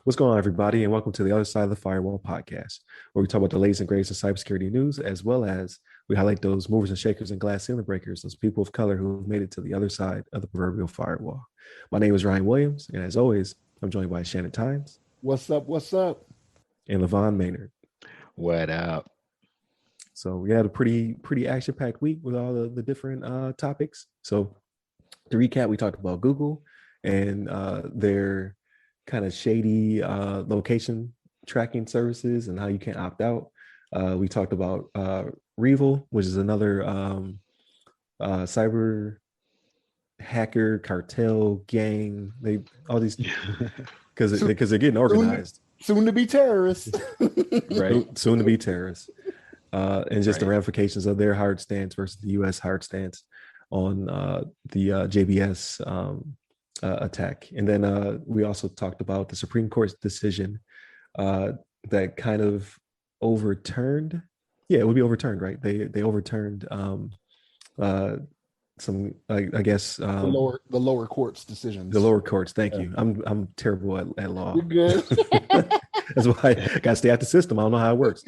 What's going on, everybody, and welcome to the Other Side of the Firewall podcast, where we talk about the latest and greatest of cybersecurity news, as well as we highlight those movers and shakers and glass ceiling breakers, those people of color who have made it to the other side of the proverbial firewall. My name is Ryan Williams, and as always, I'm joined by Shannon Times. What's up? What's up? And LeVon Maynard. What up? So we had a pretty action-packed week with all the different topics. So to recap, we talked about Google and their kind of shady location tracking services and how you can't opt out. We talked about Revel, which is another cyber hacker cartel gang. They all these because they're getting organized. Soon to be terrorists, right? Soon to be terrorists, and just right. The ramifications of their hard stance versus the U.S. hard stance on the JBS attack. And then we also talked about the Supreme Court's decision that kind of overturned. Yeah, it would be overturned, right? They overturned some, I guess, the lower courts decisions. The lower courts. Thank you. I'm terrible at law. You're good. That's why I got to stay out the system. I don't know how it works.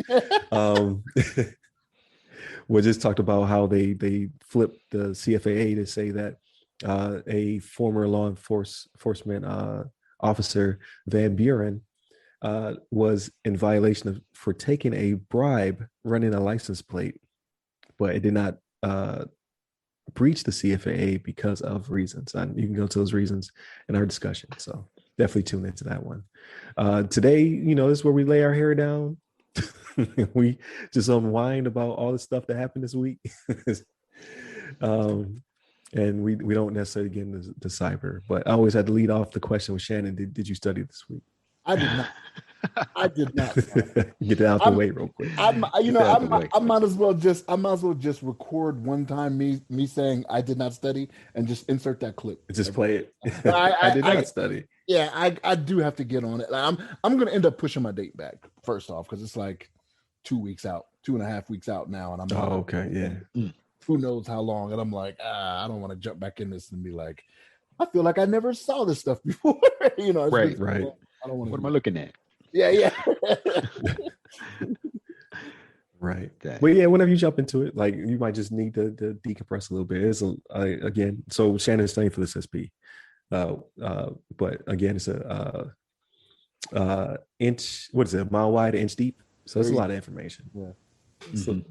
We just talked about how they flipped the CFAA to say that a former law enforcement officer, Van Buren, was in violation for taking a bribe running a license plate, but it did not breach the CFAA because of reasons. And you can go to those reasons in our discussion. So definitely tune into that one. Today, this is where we lay our hair down. We just unwind about all the stuff that happened this week. And we don't necessarily get into the cyber, but I always had to lead off the question with Shannon. Did you study this week? I did not. I did not. Get it out the way real quick. I might as well just record one time me saying I did not study and just insert that clip. Just play it. I did not study. Yeah, I do have to get on it. I'm going to end up pushing my date back first off because it's like 2.5 weeks out now, and I'm okay, yeah. Who knows how long? And I'm like, I don't want to jump back in this and be like, I feel like I never saw this stuff before. Right. I don't want. What am I looking at? Yeah. Right. Well, yeah. Whenever you jump into it, like you might just need to decompress a little bit. It's again. So Shannon's studying for this SP, but again, it's a inch. What is it? A mile wide, an inch deep. So it's a lot of information. Yeah. It's a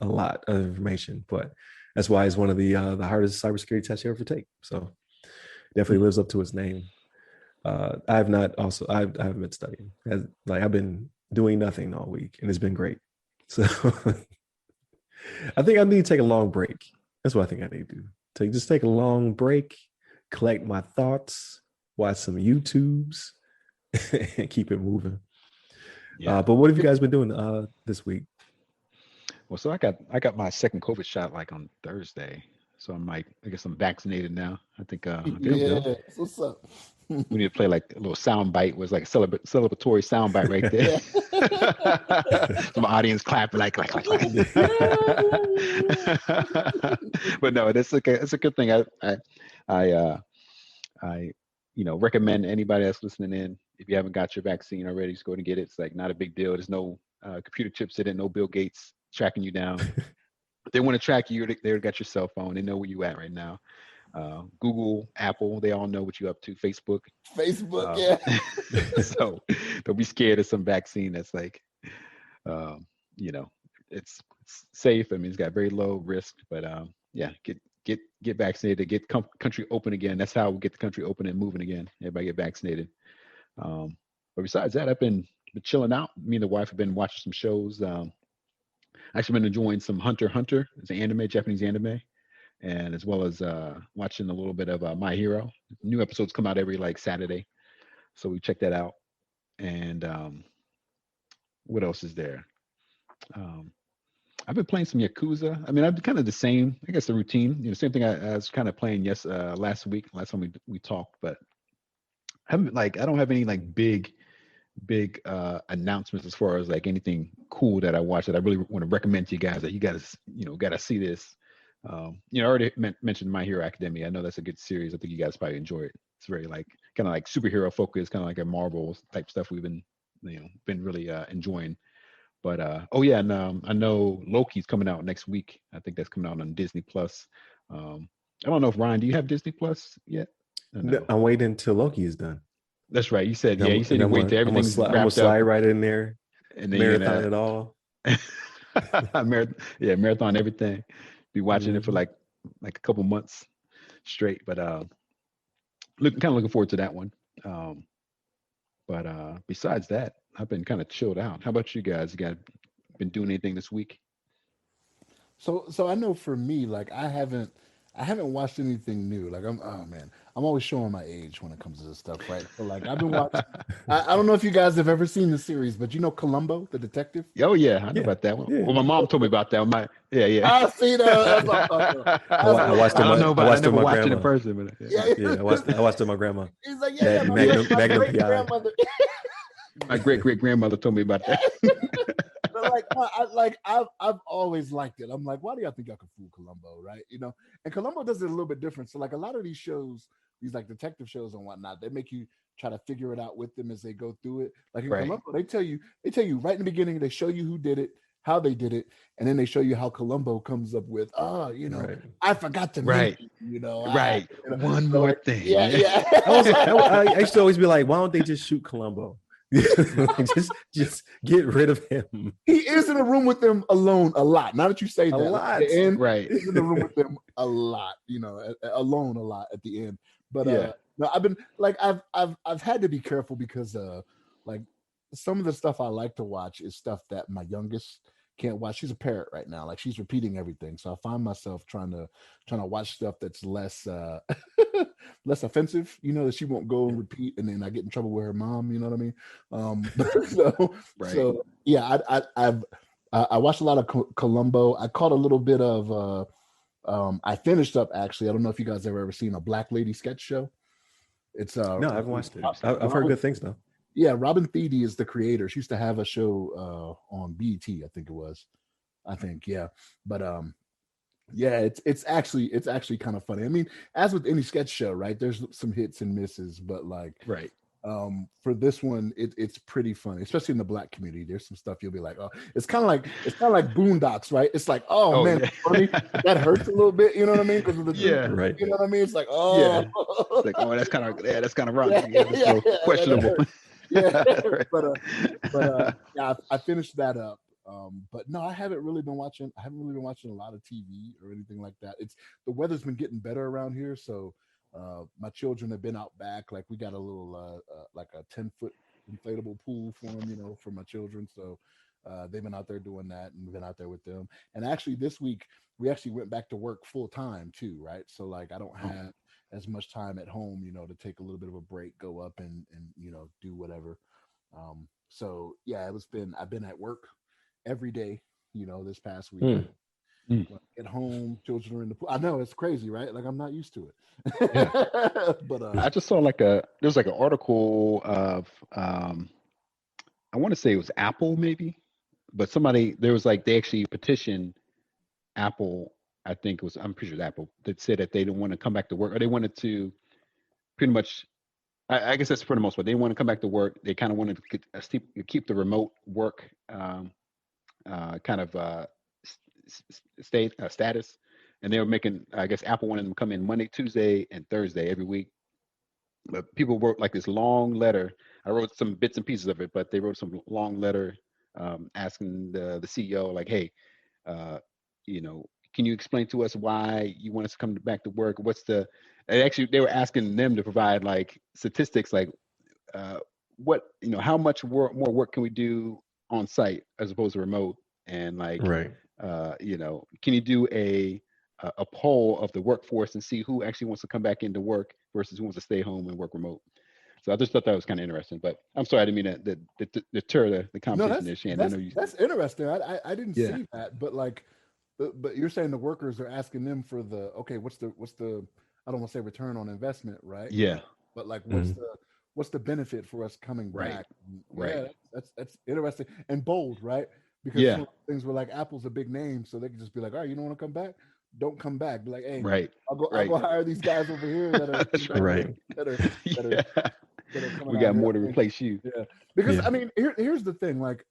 lot of information, but that's why it's one of the hardest cybersecurity tests you ever take. So definitely lives up to its name. I haven't been studying. I've been doing nothing all week, and it's been great. So I think I need to take a long break. That's what I think I need to do. Just take a long break, collect my thoughts, watch some YouTubes, and keep it moving. Yeah. But what have you guys been doing this week? Well, so I got my second COVID shot like on Thursday. So I guess I'm vaccinated now. I think what's up? We need to play like a little sound bite. Was like a celebratory sound bite right there. Some audience clapping like. But no, it's a good thing. I recommend anybody that's listening in, if you haven't got your vaccine already, just go and get it. It's like not a big deal. There's no computer chips in it, no Bill Gates tracking you down. If they want to track you, they already got your cell phone. They know where you at right now. Google, Apple, they all know what you're up to. Facebook, yeah. So don't be scared of some vaccine that's like, it's safe. I mean, it's got very low risk, but get vaccinated, get country open again. That's how we get the country open and moving again. Everybody get vaccinated. But besides that, I've been chilling out. Me and the wife have been watching some shows. Actually been enjoying some Hunter x Hunter. It's an anime, Japanese anime, and as well as watching a little bit of My Hero. New episodes come out every like Saturday, so we check that out. And what else is there? I've been playing some Yakuza. I mean, I've kind of the same, I guess, the routine. Same thing I was kind of playing last time we talked, but I don't have any like big announcements as far as like anything cool that I watched that I really want to recommend to you guys that you guys got to see this. I already mentioned My Hero Academia. I know that's a good series. I think you guys probably enjoy it. It's very like kind of like superhero focused, kind of like a Marvel type stuff we've been really enjoying. But oh yeah, and I know Loki's coming out next week. I think that's coming out on Disney Plus. I don't know if Ryan, do you have Disney Plus yet? No. I'm waiting until Loki is done. That's right. You said And you said you I'm wait till everything's I'm gonna wrapped up, slide right in there, and then you're marathon gonna it all. marathon everything. Be watching it for Mhm. like a couple months straight. But looking forward to that one. Um, but besides that, I've been kind of chilled out. How about you guys? You guys been doing anything this week? So I know for me, like I haven't watched anything new. Like oh man, I'm always showing my age when it comes to this stuff, right? So like I've been watching. I don't know if you guys have ever seen the series, but you know Columbo, the detective. Oh yeah, I know Yeah, about that one. yeah. Well, my mom told me about that one. Yeah. I see that. That's what I'm talking about. That's I what I'm watched it. I don't know I about. I watched it never with my watched it in grandma. person, but Yeah, Yeah, I watched it with my grandma. he's like, yeah, my Magnum great PI. grandmother. my great grandmother told me about that. But like, I've always liked it. I'm like, why do y'all think y'all can fool Columbo, right? You know, and Columbo does it a little bit different. So like a lot of these shows, these like detective shows and whatnot, they make you try to figure it out with them as they go through it. Like in Right. Columbo, they tell you right in the beginning, they show you who did it, how they did it, and then they show you how Columbo comes up with, Right. I forgot to Right. mention, Right. One so more like, thing. yeah. I used to always be like, why don't they just shoot Columbo? just get rid of him. He is in a room with them alone a lot. Now that you say A that, lot. at the end, Right. he's in the room with them a lot. Alone a lot at the end. But Yeah. no, I've been like I've had to be careful because like some of the stuff I like to watch is stuff that my youngest can't watch. She's a parrot right now. Like she's repeating everything. So I find myself trying to watch stuff that's less less offensive, that she won't go and repeat and then I get in trouble with her mom, you know what I mean? Right. So yeah, I watched a lot of Columbo. I caught a little bit of I finished up actually. I don't know if you guys have ever seen a Black Lady sketch show. It's No, I haven't watched it. I've heard good things though. Yeah, Robin Thede is the creator. She used to have a show on BET, I think it was. Yeah. But yeah, it's actually kind of funny. I mean, as with any sketch show, right? There's some hits and misses, but like Right. for this one, it's pretty funny, especially in the Black community. There's some stuff you'll be like, oh, it's kind of like Boondocks, right? It's like, oh man, yeah. it's funny. That hurts a little bit, you know what I mean? Because of the Yeah. Right. you know what I mean? It's like, oh, Yeah. It's like, oh, that's kind of wrong. Yeah, Yeah, that's a little yeah, questionable. yeah. Right. but yeah, I finished that up. But no, I haven't really been watching a lot of TV or anything like that. It's the weather's been getting better around here, so my children have been out back. Like we got a little like a 10-foot inflatable pool for them, for my children. So they've been out there doing that and been out there with them. And actually this week we actually went back to work full time too, right? So like I don't have as much time at home, to take a little bit of a break, go up and do whatever. So yeah, I've been at work every day, this past week. At home, children are in the pool. I know it's crazy, right? Like I'm not used to it. Yeah. But I just saw there's like an article of I want to say it was Apple maybe, but there was like they actually petitioned Apple. I think it was, I'm pretty sure it was Apple, that said that they didn't want to come back to work, or they wanted to pretty much, I guess that's for the most part, they didn't want to come back to work. They kind of wanted to keep the remote work kind of status. And they were making, I guess Apple wanted them to come in Monday, Tuesday, and Thursday every week. But people wrote like this long letter. I wrote some bits and pieces of it, but they wrote some long letter asking the CEO, like, hey, can you explain to us why you want us to come back to work? They were asking them to provide like statistics, like how much more work can we do on site as opposed to remote? And like, Right. Can you do a poll of the workforce and see who actually wants to come back into work versus who wants to stay home and work remote? So I just thought that was kind of interesting. But I'm sorry, I didn't mean to deter the conversation there, Shannon. That's interesting. I didn't see that, but like, but you're saying the workers are asking them for what's the I don't want to say return on investment, right? Yeah. But like, what's the benefit for us coming back? Right. Yeah, that's interesting and bold, right? Because some things were like Apple's a big name, so they could just be like, all right, you don't want to come back, don't come back. Be like, hey, Right. I'll go hire these guys over here that are That's right. that are Yeah. that are coming We out got here. more to I mean, replace you. yeah, because Yeah. I mean, here's the thing. Like,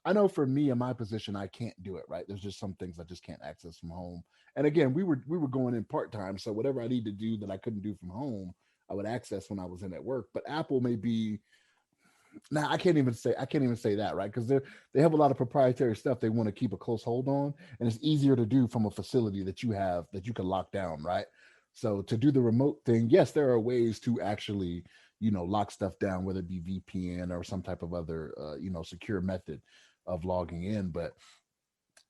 I know for me in my position, I can't do it. Right, there's just some things I just can't access from home. And again, we were going in part time, so whatever I need to do that I couldn't do from home, I would access when I was in at work. But Apple may be now I can't even say that, right? Because they have a lot of proprietary stuff they want to keep a close hold on, and it's easier to do from a facility that you can lock down, right? So to do the remote thing, yes, there are ways to actually lock stuff down, whether it be VPN or some type of other secure method of logging in. But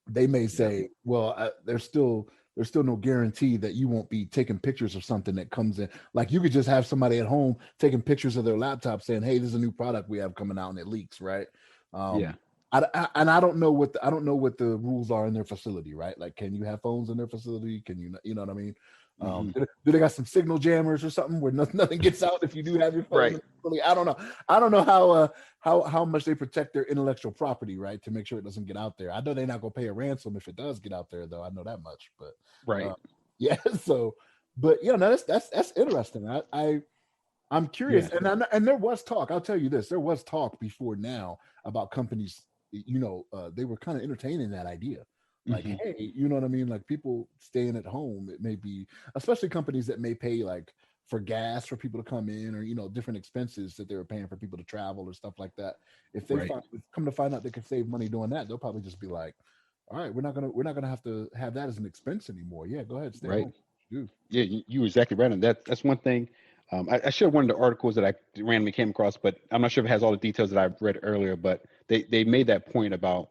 they may say, well, there's still no guarantee that you won't be taking pictures of something that comes in. Like you could just have somebody at home taking pictures of their laptop saying, hey, this is a new product we have coming out and it leaks, right? Yeah. And I don't know what the rules are in their facility, right? Like, can you have phones in their facility? Can you know what I mean? Do they got some signal jammers or something where nothing gets out if you do have your phone? Right. I don't know. I don't know how much they protect their intellectual property, right, to make sure it doesn't get out there. I know they're not gonna pay a ransom if it does get out there, though. I know that much. But Right. yeah. So, but yeah, no, that's interesting. I'm curious, Yeah. and there was talk. I'll tell you this: there was talk before now about companies. They were kind of entertaining that idea. Like, Mhm. hey, you know what I mean? Like people staying at home. It may be, especially companies that may pay like for gas for people to come in, or different expenses that they were paying for people to travel or stuff like that. If they Right. come to find out they can save money doing that, they'll probably just be like, all right, we're not gonna have to have that as an expense anymore. Yeah, go ahead, stay Right. home. Dude. Yeah, you were exactly right on that. That's one thing. I shared one of the articles that I randomly came across, but I'm not sure if it has all the details that I've read earlier. But they made that point about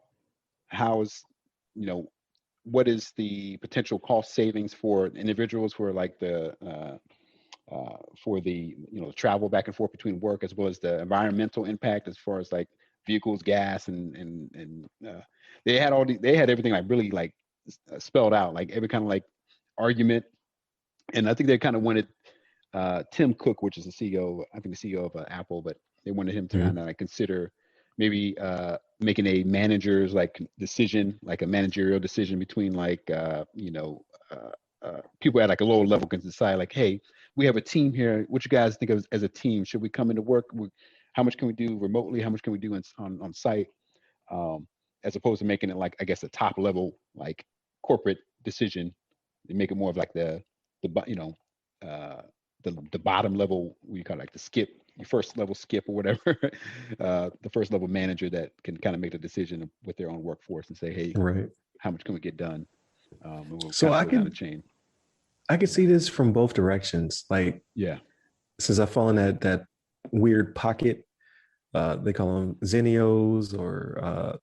how is, you know, what is the potential cost savings for individuals for like the for the travel back and forth between work, as well as the environmental impact as far as like vehicles, gas, and they had everything like really like spelled out, like every kind of like argument. And I think they kind of wanted Tim Cook, which is the CEO, I think the CEO of Apple, but they wanted him to Mhm. kind of like consider maybe making a manager's like decision, like a managerial decision between like people at like a lower level can decide like, hey, we have a team here. What you guys think of as a team? Should we come into work? How much can we do remotely? How much can we do on site? As opposed to making it like, I guess, a top level like corporate decision. They make it more of like uh, the bottom level, we call it like the skip, your first level skip or whatever, the first level manager that can kind of make the decision with their own workforce and say, hey, Right. how much can we get done? And we'll So kind of I go down the can chain. I can see this from both directions. Like Yeah. since I fall in that weird pocket, they call them Zennials or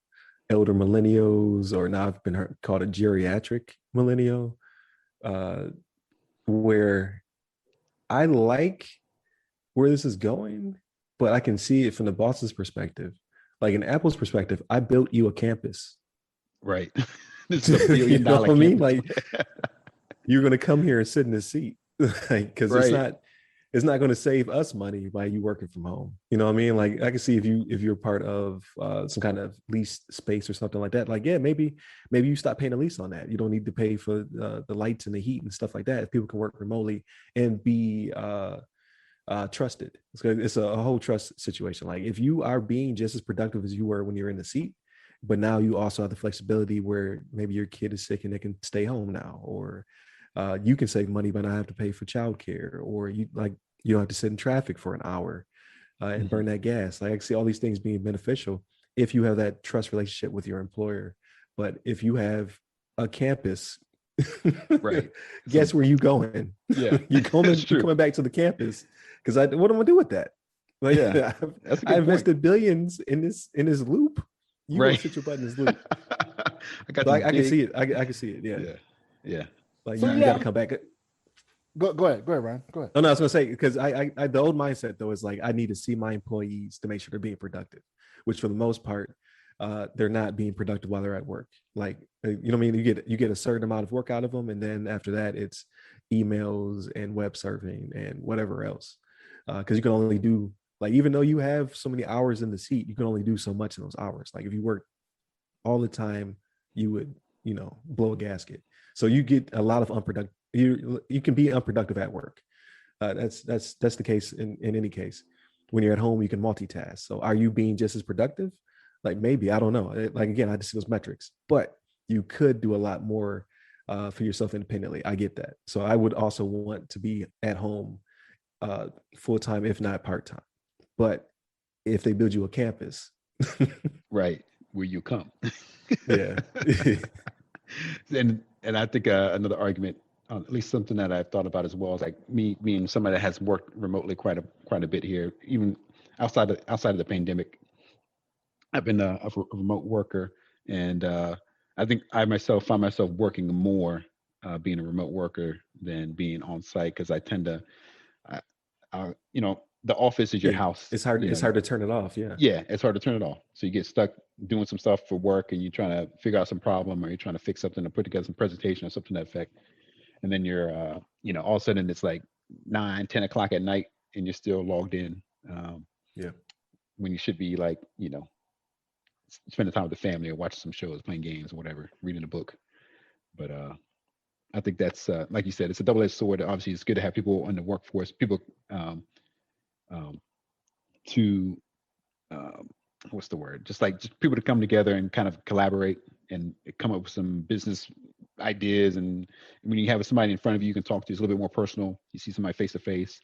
elder millennials, or now I've been called a geriatric millennial, uh, where I like where this is going, but I can see it from the boss's perspective. Like in Apple's perspective, I built you a campus. Right. This is a $1 You billion know what I mean? campus. Like you're going to come here and sit in this seat, because Right. it's not going to save us money by you working from home. You know what I mean? Like I can see if you're part of some kind of lease space or something like that. Like yeah, maybe you stop paying a lease on that. You don't need to pay for the lights and the heat and stuff like that. If people can work remotely and be trusted, it's a whole trust situation. Like if you are being just as productive as you were when you're in the seat, but now you also have the flexibility where maybe your kid is sick and they can stay home now, or you can save money but not have to pay for childcare, or you don't have to sit in traffic for an hour and burn that gas. Like I see all these things being beneficial if you have that trust relationship with your employer. But if you have a campus, Right. guess where you going? Yeah. You're That's true. coming back to the campus, because what am I gonna do with that? Like Yeah. That's a I good point. invested billions in this loop. You go Right. sit your butt in this loop. I got So this I can big. see it. I can see it. Yeah. Yeah. Yeah. Like So you got to yeah, come back. go ahead, Ryan. Go ahead. Oh no, I was gonna say, because I the old mindset though is like I need to see my employees to make sure they're being productive, which for the most part, they're not being productive while they're at work. Like you know what I mean? You get a certain amount of work out of them, and then after that, it's emails and web surfing and whatever else. Because you can only do, like, even though you have so many hours in the seat, you can only do so much in those hours. Like if you work all the time, you would blow a gasket. So you get a lot of unproductive. You can be unproductive at work. That's the case in any case. When you're at home, you can multitask. So are you being just as productive? Like maybe, I don't know. Like again, I just see those metrics, but you could do a lot more for yourself independently. I get that. So I would also want to be at home full time, if not part time. But if they build you a campus, right, where you come. yeah. And I think another argument, at least something that I've thought about as well, is like me being somebody that has worked remotely quite a bit here, even outside of the pandemic. I've been a remote worker, and I think I myself find myself working more being a remote worker than being on site, because I tend to, you know, the office is your Yeah, house. it's hard. You It's know, hard to turn it off. Yeah. yeah, it's hard to turn it off. So you get stuck doing some stuff for work, and you're trying to figure out some problem, or you're trying to fix something, or put together some presentation or something to that effect. And then you're, you know, all of a sudden it's like 9, 10 o'clock at night, and you're still logged in, Yeah. when you should be, like, you know, spending time with the family or watching some shows, playing games, or whatever, reading a book. But I think that's, like you said, it's a double-edged sword. Obviously, it's good to have people in the workforce, people um, um, to what's the word? Just people to come together and kind of collaborate and come up with some business ideas. And when you have somebody in front of you, you can talk to. It's a little bit more personal. You see somebody face to face,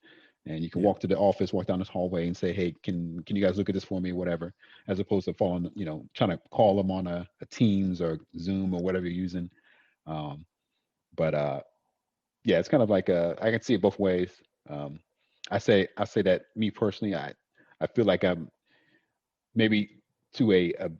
and you can Yeah. walk to the office, walk down this hallway, and say, "Hey, can you guys look at this for me?" Whatever, as opposed to following, you know, trying to call them on a Teams or Zoom or whatever you're using. Um, but yeah, it's kind of like I can see it both ways. Um, I say that me personally, I feel like I'm maybe to a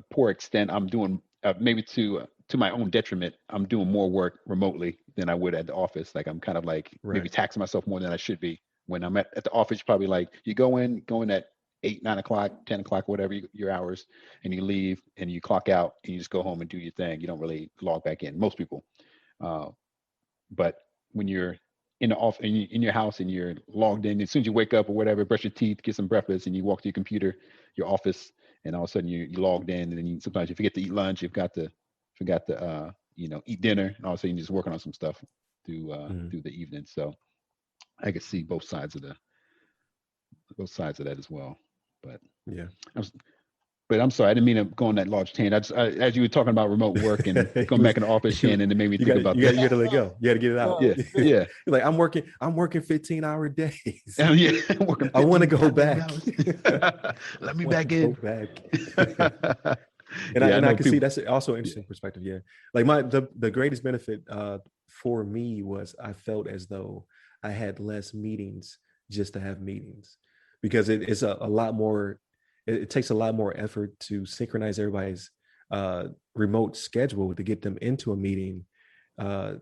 poor extent, I'm doing, maybe to my own detriment, I'm doing more work remotely than I would at the office. Like I'm kind of like maybe Right. taxing myself more than I should be. When I'm at the office, probably like you go in at 8, 9 o'clock, 10 o'clock, whatever your hours, and you leave and you clock out and you just go home and do your thing. You don't really log back in. Most people. Uh, but when you're in the off in your house and you're logged in, as soon as you wake up or whatever, brush your teeth, get some breakfast, and you walk to your computer, your office, and all of a sudden you logged in, and then sometimes you forget to eat lunch, forgot to you know, eat dinner, and all of a sudden you're just working on some stuff Mhm. through the evening. So I could see both sides of that as well. But Yeah. I'm, but I'm sorry, I didn't mean to go on that large tangent. As you were talking about remote work and He going was, back in the office, you, Shannon, it made me you think got about you got that. you got to let go. You got to get it out. Yeah, It's yeah. You're like, I'm working 15-hour days. Yeah, working I want to 15 go goddamn back. hours. I Let me want to back go in. back. Yeah, I And I know can see people. that's also an Yeah. interesting perspective. Yeah. Like the greatest benefit for me was I felt as though I had less meetings just to have meetings, because it's a lot more, it takes a lot more effort to synchronize everybody's remote schedule to get them into a meeting, uh,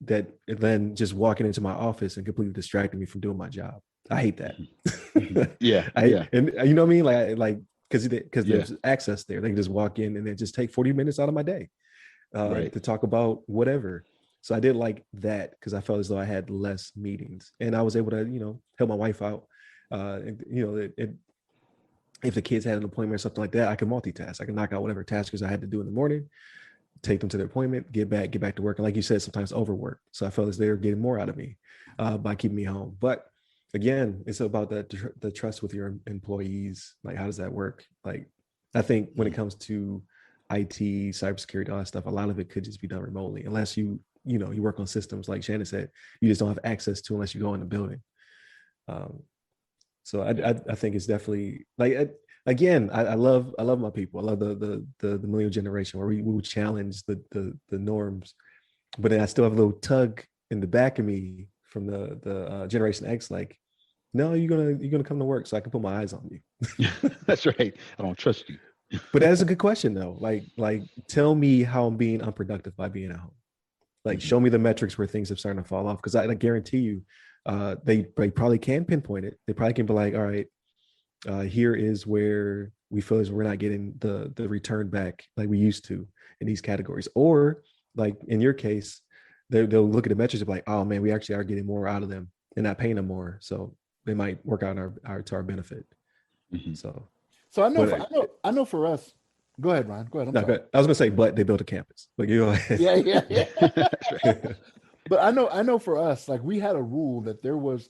that then just walking into my office and completely distracting me from doing my job. I hate that. Yeah, I yeah, and you know what I mean? Like because yeah. there's access there. They can just walk in and then just take 40 minutes out of my day Right. to talk about whatever. So I did like that because I felt as though I had less meetings and I was able to, help my wife out. If the kids had an appointment or something like that, I could multitask. I can knock out whatever tasks I had to do in the morning, take them to their appointment, get back to work. And like you said, sometimes overwork. So I felt as they were getting more out of me by keeping me home. But again, it's about the trust with your employees. Like, how does that work? Like, I think when it comes to IT, cybersecurity, all that stuff, a lot of it could just be done remotely, unless you work on systems like Shannon said, you just don't have access to unless you go in the building. Um, so Yeah. I think it's definitely like again, I love my people. I love the millennial generation where we will challenge the norms, but then I still have a little tug in the back of me from the Generation X, like, no, you're gonna come to work so I can put my eyes on you. That's right. I don't trust you. But that's a good question though. Like tell me how I'm being unproductive by being at home. Like Mhm. show me the metrics where things are starting to fall off. Because I guarantee you, they probably can pinpoint it. They probably can be like, all right, here is where we feel as we're not getting the return back like we used to in these categories. Or like in your case, they'll look at the metrics and be like, oh man, we actually are getting more out of them and not paying them more. So they might work out to our benefit. Mhm. So, So I know but for I know for us, Go ahead, Ryan. Go ahead. I'm No, sorry. I was gonna say, but they built a campus. Like you go ahead. Yeah. That's right. But I know for us, like we had a rule that there was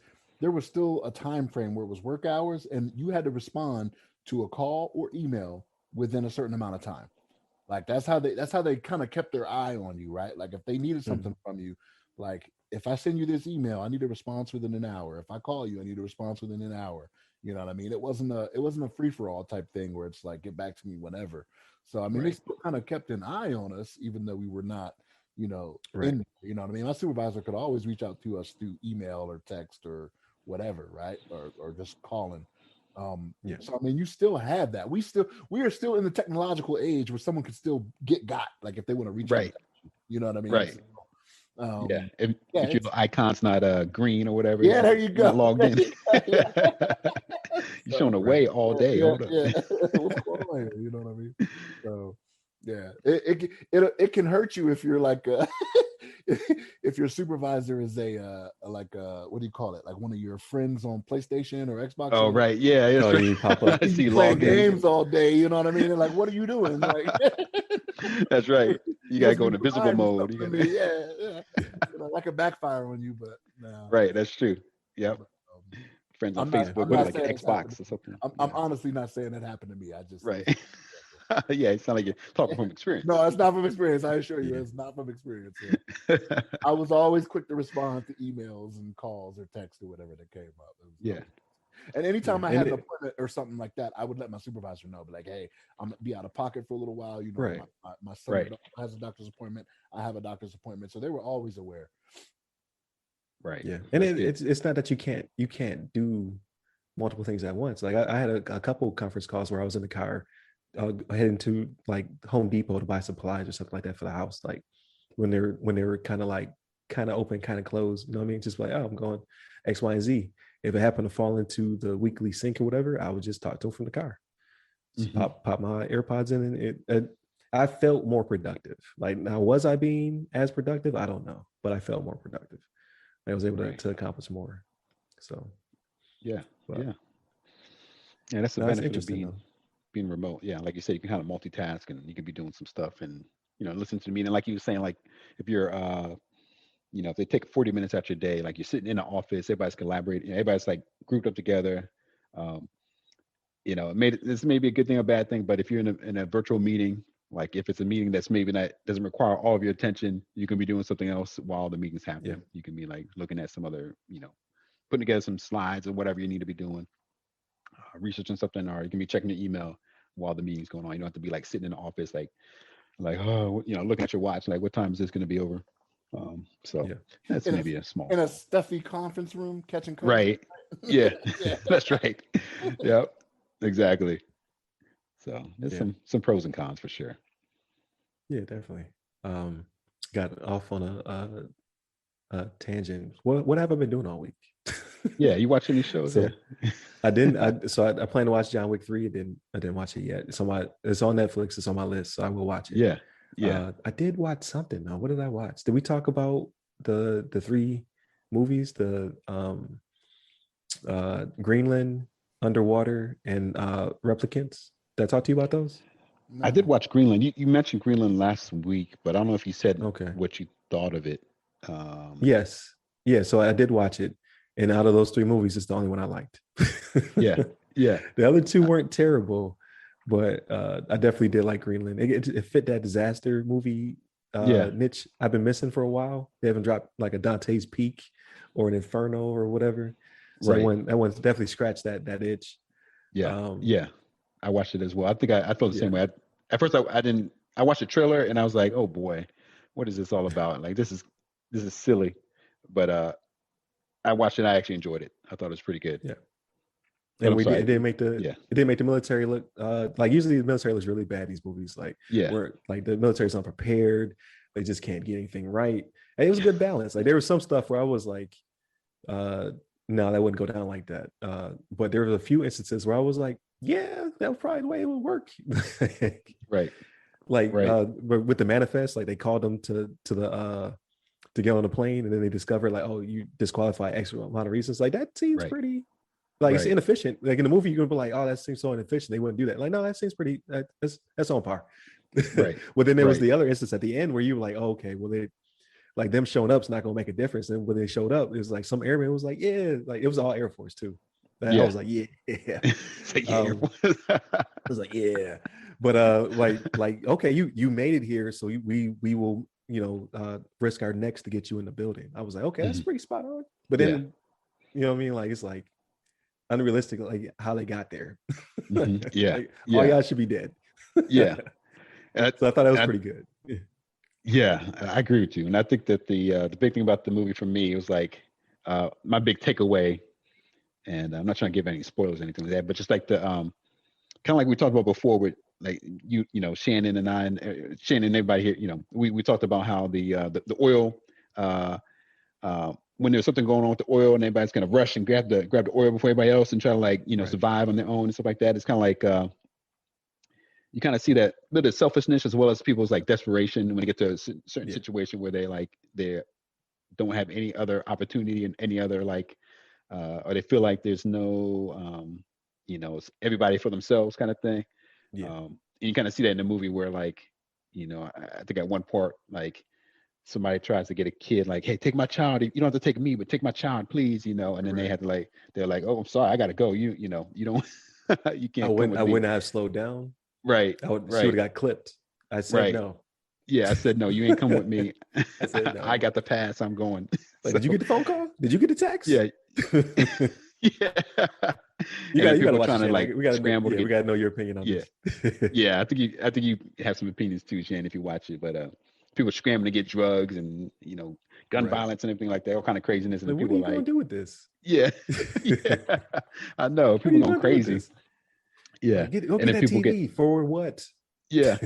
still a time frame where it was work hours, and you had to respond to a call or email within a certain amount of time. Like that's how they kind of kept their eye on you, right? Like if they needed something from you, like if I send you this email, I need a response within an hour. If I call you, I need a response within an hour. You know what I mean? It wasn't a free for all type thing where it's like get back to me whenever. So I mean, they still kind of kept an eye on us, even though we were not, Right. you know what I mean? My supervisor could always reach out to us through email or text or whatever, right? Or just calling. Yeah. So I mean, you still have that. We are still in the technological age where someone can still get got, like if they want to reach out. Right. You know what I mean? Right. So, Yeah. If yeah, your icon's not green or whatever, yeah, there you you're not go. logged in. Yeah. You're showing away all day. Yeah, Hold up. yeah. What's going on here? You know what I mean? So yeah, it can hurt you if you're like if your supervisor is a like what do you call it? Like one of your friends on PlayStation or Xbox. Oh, right. Yeah. That's Oh, right. you pop up. I see You playing logged in. games all day. You know what I mean? And like, what are you doing? Like, That's right. You gotta go in into visible mode. Yeah. That could backfire on you, but no. Right. That's true. Yep. But, Friends on I'm not, Facebook I'm with not like saying it's happened. Xbox or something. I'm honestly not saying that happened to me. I just Right. Yeah, it sounds like you're talking from experience. No, it's not from experience. I assure you, it's not from experience. I was always quick to respond to emails and calls or texts or whatever that came up. Yeah. And anytime I And had an appointment or something like that, I would let my supervisor know, be like, hey, I'm gonna be out of pocket for a little while. You know, Right. my son Right. has a doctor's appointment. I have a doctor's appointment. So they were always aware. Right. Yeah. And That's good. it's not that you can't do multiple things at once. Like I had a couple conference calls where I was in the car heading to like Home Depot to buy supplies or something like that for the house. Like when they were kind of open, kind of closed, you know what I mean? Just like, oh, I'm going X, Y, and Z. If it happened to fall into the weekly sync or whatever, I would just talk to them from the car. Just pop my AirPods in, and I felt more productive. Like now, was I being as productive? I don't know, but I felt more productive. I was able to accomplish more. So yeah, but, yeah. That's the no, that's benefit of interesting, being remote. Yeah, like you said, you can kind of multitask and you can be doing some stuff and listen to me. And like you were saying, like if you're if they take 40 minutes out your day, like you're sitting in an office, everybody's collaborating, everybody's like grouped up together. This may be a good thing or bad thing, but if you're in a virtual meeting, like if it's a meeting that's maybe not doesn't require all of your attention, you can be doing something else while the meeting's happening. Yeah. You can be like looking at some other, putting together some slides or whatever you need to be doing, researching something, or you can be checking your email while the meeting's going on. You don't have to be like sitting in the office, like looking at your watch, like what time is this going to be over? Yeah. That's maybe a small in a stuffy conference room catching COVID. Right. Yeah. That's right. Yep. Exactly. So there's some pros and cons for sure. Yeah, definitely. Got off on a tangent. What have I been doing all week? Yeah, you watch any shows? So I didn't. I plan to watch John Wick 3. I didn't watch it yet. It's on Netflix. It's on my list, so I will watch it. Yeah. Yeah. I did watch something though. What did I watch? Did we talk about the 3 movies? The Greenland, Underwater, and Replicants? Did I talk to you about those? No. I did watch Greenland. You mentioned Greenland last week, but I don't know if you said what you thought of it. Yes. Yeah, so I did watch it. And out of those 3 movies, it's the only one I liked. Yeah. Yeah. The other 2 weren't terrible, but I definitely did like Greenland. It fit that disaster movie niche I've been missing for a while. They haven't dropped like a Dante's Peak or an Inferno or whatever. So that one's definitely scratched that itch. Yeah. I watched it as well. I think I felt the same way. At first I watched the trailer and I was like, oh boy, what is this all about? Like this is silly. But I watched it and I actually enjoyed it. I thought it was pretty good. Yeah. And it didn't make the military look like usually the military looks really bad, these movies. Like where like the military's unprepared, they just can't get anything right. And it was a good balance. Like there was some stuff where I was like, no, that wouldn't go down like that. But there were a few instances where I was like, yeah, that was probably the way it would work. Right. Like with the manifest, like they called them to get on the plane, and then they discovered like, oh, you disqualify X amount of reasons. Like that seems pretty Like it's inefficient. Like in the movie, you're gonna be like, "Oh, that seems so inefficient." They wouldn't do that. Like, no, that seems pretty. That's on par. Right. But then there was the other instance at the end where you were like, "Oh, okay, well, they like them showing up is not gonna make a difference." And when they showed up, it was like some airman was like, "Yeah," like it was all Air Force too. And I was like, "Yeah." Air Force. I was like, "Yeah," but like okay, you made it here, so we will risk our necks to get you in the building. I was like, okay, that's pretty spot on. But then you know what I mean? Like it's like unrealistic, like how they got there. Yeah, like, all y'all should be dead. Yeah. So I thought that was pretty good. Yeah, I agree with you. And I think that the big thing about the movie for me was like my big takeaway, and I'm not trying to give any spoilers or anything like that, but just like the kind of like we talked about before with like you know Shannon and I and Shannon and everybody here, you know, we talked about how the oil when there's something going on with the oil and everybody's gonna rush and grab the oil before everybody else and try to like survive on their own and stuff like that. It's kind of like you kind of see that bit of selfishness as well as people's like desperation when they get to a certain situation where they don't have any other opportunity and any other like or they feel like there's no it's everybody for themselves kind of thing. And you kind of see that in the movie where like I think at one part like somebody tries to get a kid like, hey, take my child, you don't have to take me but take my child please, and then they had to like they're like, oh, I'm sorry, I gotta go, you don't you can't come with I me. wouldn't have slowed down. Right. She would have got clipped. I said no. Yeah, I said no. You ain't come with me. I said no. I got the pass. I'm going. Like, did you get the phone call? Did you get the text? Yeah. Yeah. You got to watch trying to like we got to scramble. we got to know your opinion on this. Yeah. I think you have some opinions too, Shannon, if you watch it. But people scrambling to get drugs and gun violence and everything like that, all kind of craziness. And like, people what are you like, gonna do with this? Yeah. Yeah. I know people going crazy. Yeah. Like, go get that TV for what? Yeah.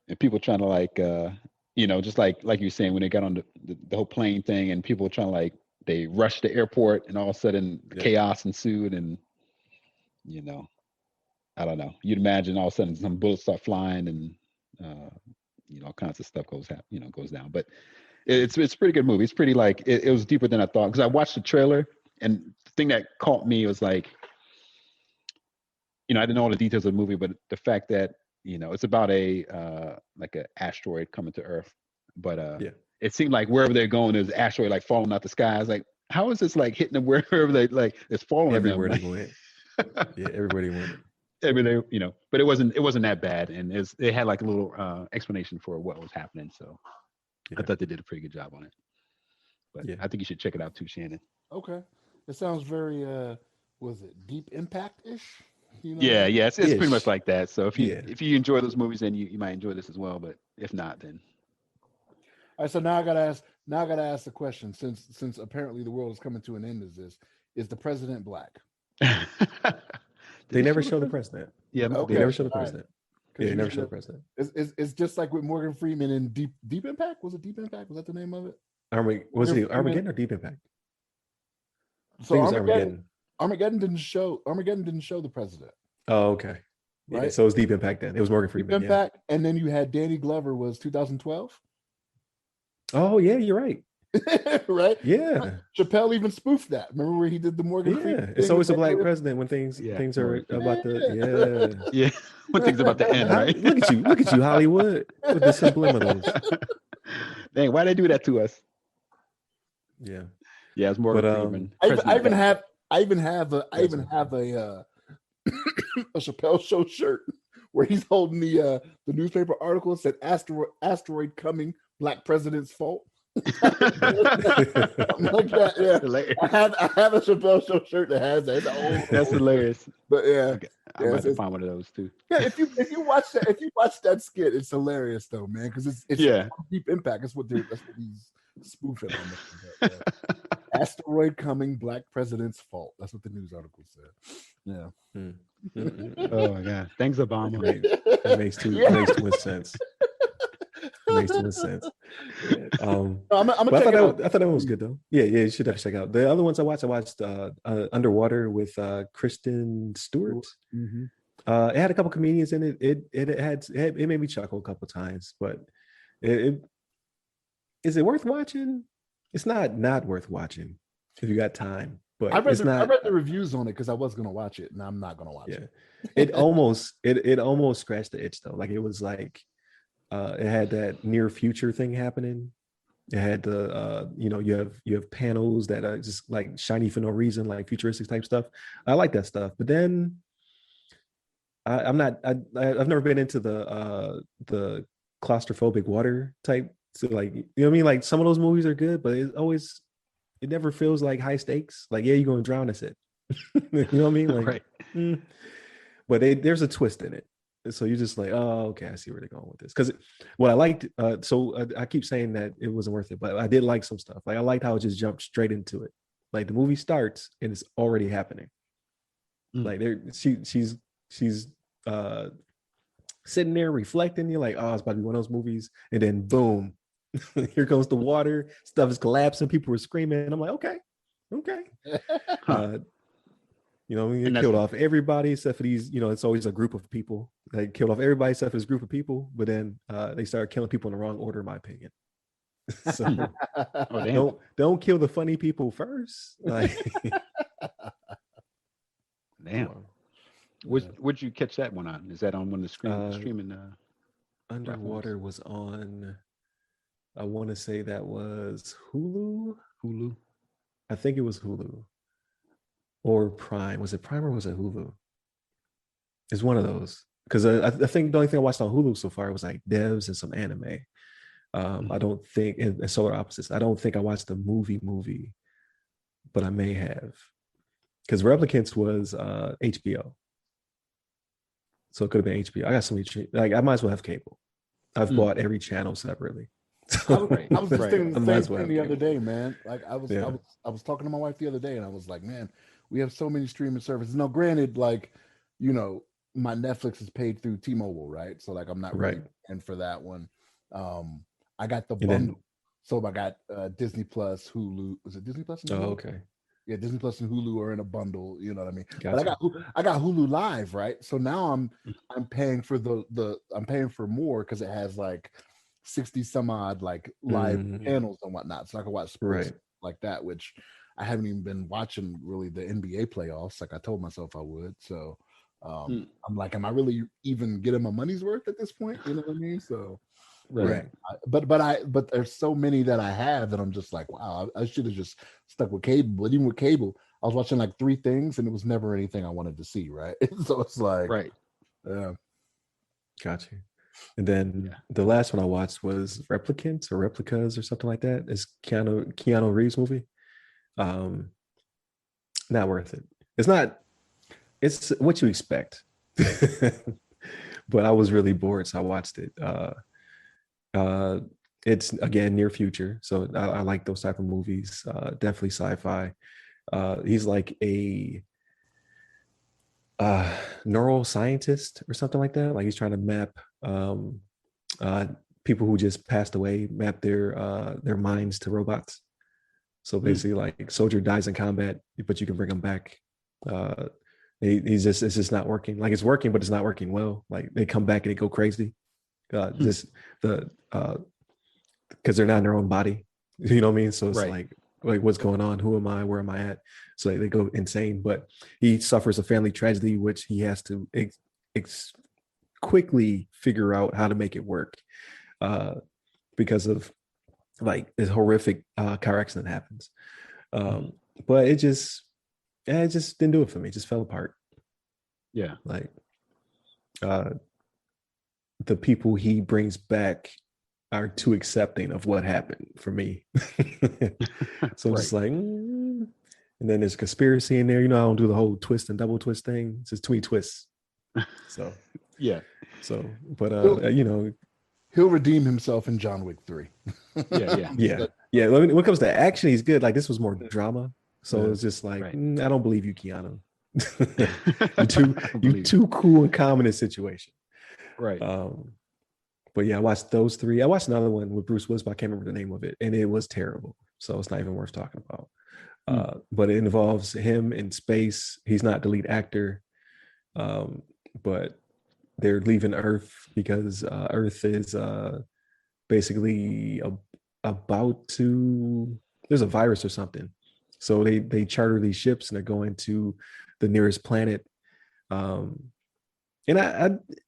And people trying to like just like you're saying when they got on the whole plane thing and people trying to like they rushed the airport and all of a sudden chaos ensued and I don't know, you'd imagine all of a sudden some bullets start flying and all kinds of stuff goes down. But it's a pretty good movie. It's pretty like it was deeper than I thought because I watched the trailer and the thing that caught me was like I didn't know all the details of the movie, but the fact that it's about a like an asteroid coming to Earth, but it seemed like wherever they're going, there's an asteroid like falling out the sky. I was like, how is this like hitting them wherever they like it's falling everywhere them? They went? Yeah, everywhere they went. Everywhere, but it wasn't that bad, and it had like a little explanation for what was happening. So I thought they did a pretty good job on it. But I think you should check it out too, Shannon. Okay, it sounds very was it Deep Impact-ish? Yeah, it's pretty much like that. So if you enjoy those movies, then you might enjoy this as well. But if not, then all right. So now I gotta ask the question. Since apparently the world is coming to an end, is the president black? They never show the president. Yeah, they never show the president. Right. Yeah, they never show the president. It's just like with Morgan Freeman in Deep Impact. Was it Deep Impact? Was that the name of it? Was it Armageddon or Deep Impact? So Armageddon didn't show the president. Oh, okay. Right. Yeah, so it was Deep Impact then. It was Morgan Freeman. Deep Impact, and then you had Danny Glover was 2012. Oh yeah, you're right. Right? Yeah. Chappelle even spoofed that. Remember where he did the Morgan Freeman? It's always a black president when things are about yeah. When things about to end, right? Look at you, Hollywood, with the subliminals. Dang, why they do that to us? Yeah. Yeah, it's Morgan Freeman. I even have a Chappelle Show shirt where he's holding the newspaper article that said asteroid coming, black president's fault. Like that, yeah. I have a Chappelle Show shirt that has that. That's hilarious. But yeah, okay. I'm about to find one of those too. Yeah, if you watch that skit, it's hilarious though, man, because it's Deep Impact. That's what he's spoofing on. Asteroid coming, black president's fault. That's what the news article said. Yeah. Oh my God! Thanks, Obama. It makes too much sense. It makes too much sense. Yeah. I thought that one was good though. Yeah, you should definitely check out. The other ones I watched Underwater with Kristen Stewart. Mm-hmm. It had a couple comedians in it. It made me chuckle a couple times, but is it worth watching? It's not worth watching if you got time. but I read it's not. the reviews on it because I was gonna watch it, and I'm not gonna watch it. It almost scratched the itch though. Like it was like it had that near future thing happening. It had the you have panels that are just like shiny for no reason, like futuristic type stuff. I like that stuff, but then I'm not. I've never been into the claustrophobic water type. So like you know what I mean. Like some of those movies are good, but it never feels like high stakes. Like yeah, you're going to drown. That's it. You know what I mean? Like, Right. But there's a twist in it. So you're just like, oh, okay, I see where they're going with this. Because what I liked, I keep saying that it wasn't worth it, but I did like some stuff. Like I liked how it just jumped straight into it. Like the movie starts and it's already happening. Like she's sitting there reflecting. You're like, oh, it's about to be one of those movies, and then boom, here comes the water. Stuff is collapsing. People were screaming. I'm like, okay. You know, we killed off everybody except for these. You know, it's always a group of people. They killed off everybody except for this group of people. But then they started killing people in the wrong order, in my opinion. So don't kill the funny people first. Like, damn. Would you catch that one on? Is that on one of the streaming? Underwater platforms? Was on. I want to say that was Hulu. I think it was Hulu. Or Prime. Was it Prime or was it Hulu? It's one of those. Because I think the only thing I watched on Hulu so far was like Devs and some anime. I don't think, and Solar Opposites. I don't think I watched the movie, but I may have. Because Replicants was HBO. So it could have been HBO. I got so many, like I might as well have cable. I've bought every channel separately. I was just thinking the same thing the other day, man. Like I was talking to my wife the other day, and I was like, man, we have so many streaming services. Now, granted, like, you know, my Netflix is paid through T-Mobile, right? So like I'm not really paying for that one. I got the bundle. So I got Disney Plus, Hulu. Was it Disney Plus? Oh, okay. Yeah, Disney Plus and Hulu are in a bundle. You know what I mean? Gotcha. But I got Hulu Live, right? So now I'm paying for I'm paying for more because it has like 60 some odd like live panels and whatnot, so I can watch sports like that, which I haven't even been watching really the NBA playoffs like I told myself I would. So I'm like, am I really even getting my money's worth at this point? You know what I mean? So but there's so many that I have that I'm just like, wow, I should have just stuck with cable. But even with cable, I was watching like 3 things and it was never anything I wanted to see, right? So it's like Gotcha. And then the last one I watched was Replicants or Replicas or something like that. It's Keanu Reeves movie. Not worth it. It's what you expect. But I was really bored, so I watched it. It's again near future, so I like those type of movies. Definitely sci-fi. He's like a neuroscientist or something like that. Like he's trying to map people who just passed away, map their minds to robots. So basically, like soldier dies in combat, but you can bring him back. It's just not working. Like it's working, but it's not working well. Like they come back and they go crazy. Because they're not in their own body. You know what I mean? So it's like what's going on? Who am I? Where am I at? So they go insane. But he suffers a family tragedy, which he has to quickly figure out how to make it work because of like this horrific car accident happens. But it just didn't do it for me. It just fell apart. Yeah. Like the people he brings back are too accepting of what happened for me. So it's like, and then there's conspiracy in there. You know, I don't do the whole twist and double twist thing. It's just too many twists. So but you know, he'll redeem himself in John Wick 3. Yeah. When it comes to action, he's good. Like this was more drama. So it's just like, I don't believe you, Keanu. you're too cool and calm in this situation. Right. But yeah, I watched those 3. I watched another one with Bruce Willis, but I can't remember the name of it, and it was terrible. So it's not even worth talking about. But it involves him in space. He's not the lead actor, but they're leaving Earth because Earth is basically about to. There's a virus or something, So they charter these ships and they're going to the nearest planet. And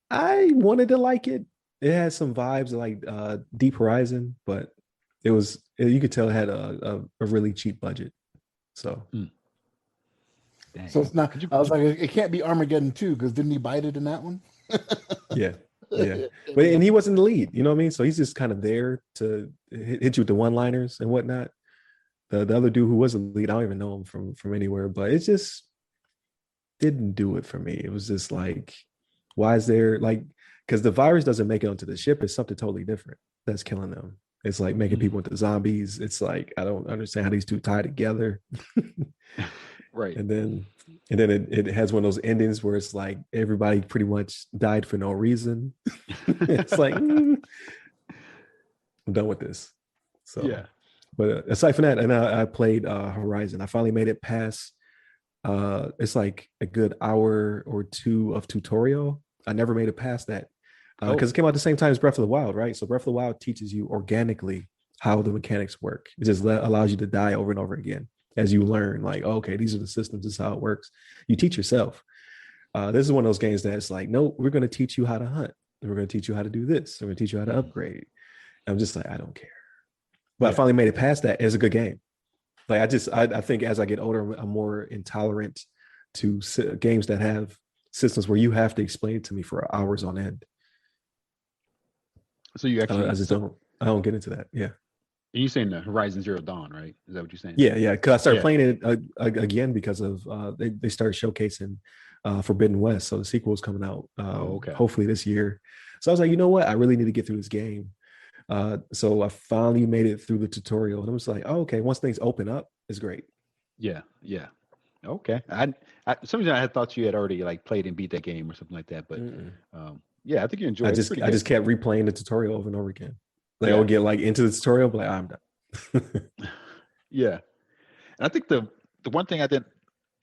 I wanted to like it. It had some vibes like Deep Horizon, but you could tell it had a really cheap budget. So So it's not. I was like, it can't be Armageddon 2 because didn't he bite it in that one? yeah, but and he wasn't the lead, you know what I mean? So he's just kind of there to hit you with the one-liners and whatnot. The other dude who was the lead, I don't even know him from anywhere, but it just didn't do it for me. It was just like, why is there like, because the virus doesn't make it onto the ship, it's something totally different that's killing them. It's like making people into zombies. It's like, I don't understand how these two tie together. Right. And then it has one of those endings where it's like everybody pretty much died for no reason. It's like, I'm done with this. So yeah. But aside from that, and I played Horizon. I finally made it past. It's like a good hour or two of tutorial. I never made it past that because it came out at the same time as Breath of the Wild, right? So Breath of the Wild teaches you organically how the mechanics work. It just allows you to die over and over again as you learn. Like, okay, these are the systems. This is how it works. You teach yourself. This is one of those games that's like, no, we're going to teach you how to hunt. We're going to teach you how to do this. We're going to teach you how to upgrade. I'm just like, I don't care. But I finally made it past that. It's a good game. Like I think as I get older, I'm more intolerant to games that have systems where you have to explain it to me for hours on end. So you actually, I don't get into that. Yeah. You're saying the Horizon Zero Dawn, right? Is that what you're saying? Yeah. Because I started playing it again because of they started showcasing Forbidden West. So the sequel is coming out hopefully this year. So I was like, you know what? I really need to get through this game. So I finally made it through the tutorial, and I was like, oh, okay, once things open up, it's great. Yeah. Okay. I some reason I had thought you had already like played and beat that game or something like that, but I think you enjoyed it. I just kept replaying the tutorial over and over again. Like I would get like into the tutorial, but like I'm done. Yeah. And I think the one thing I didn't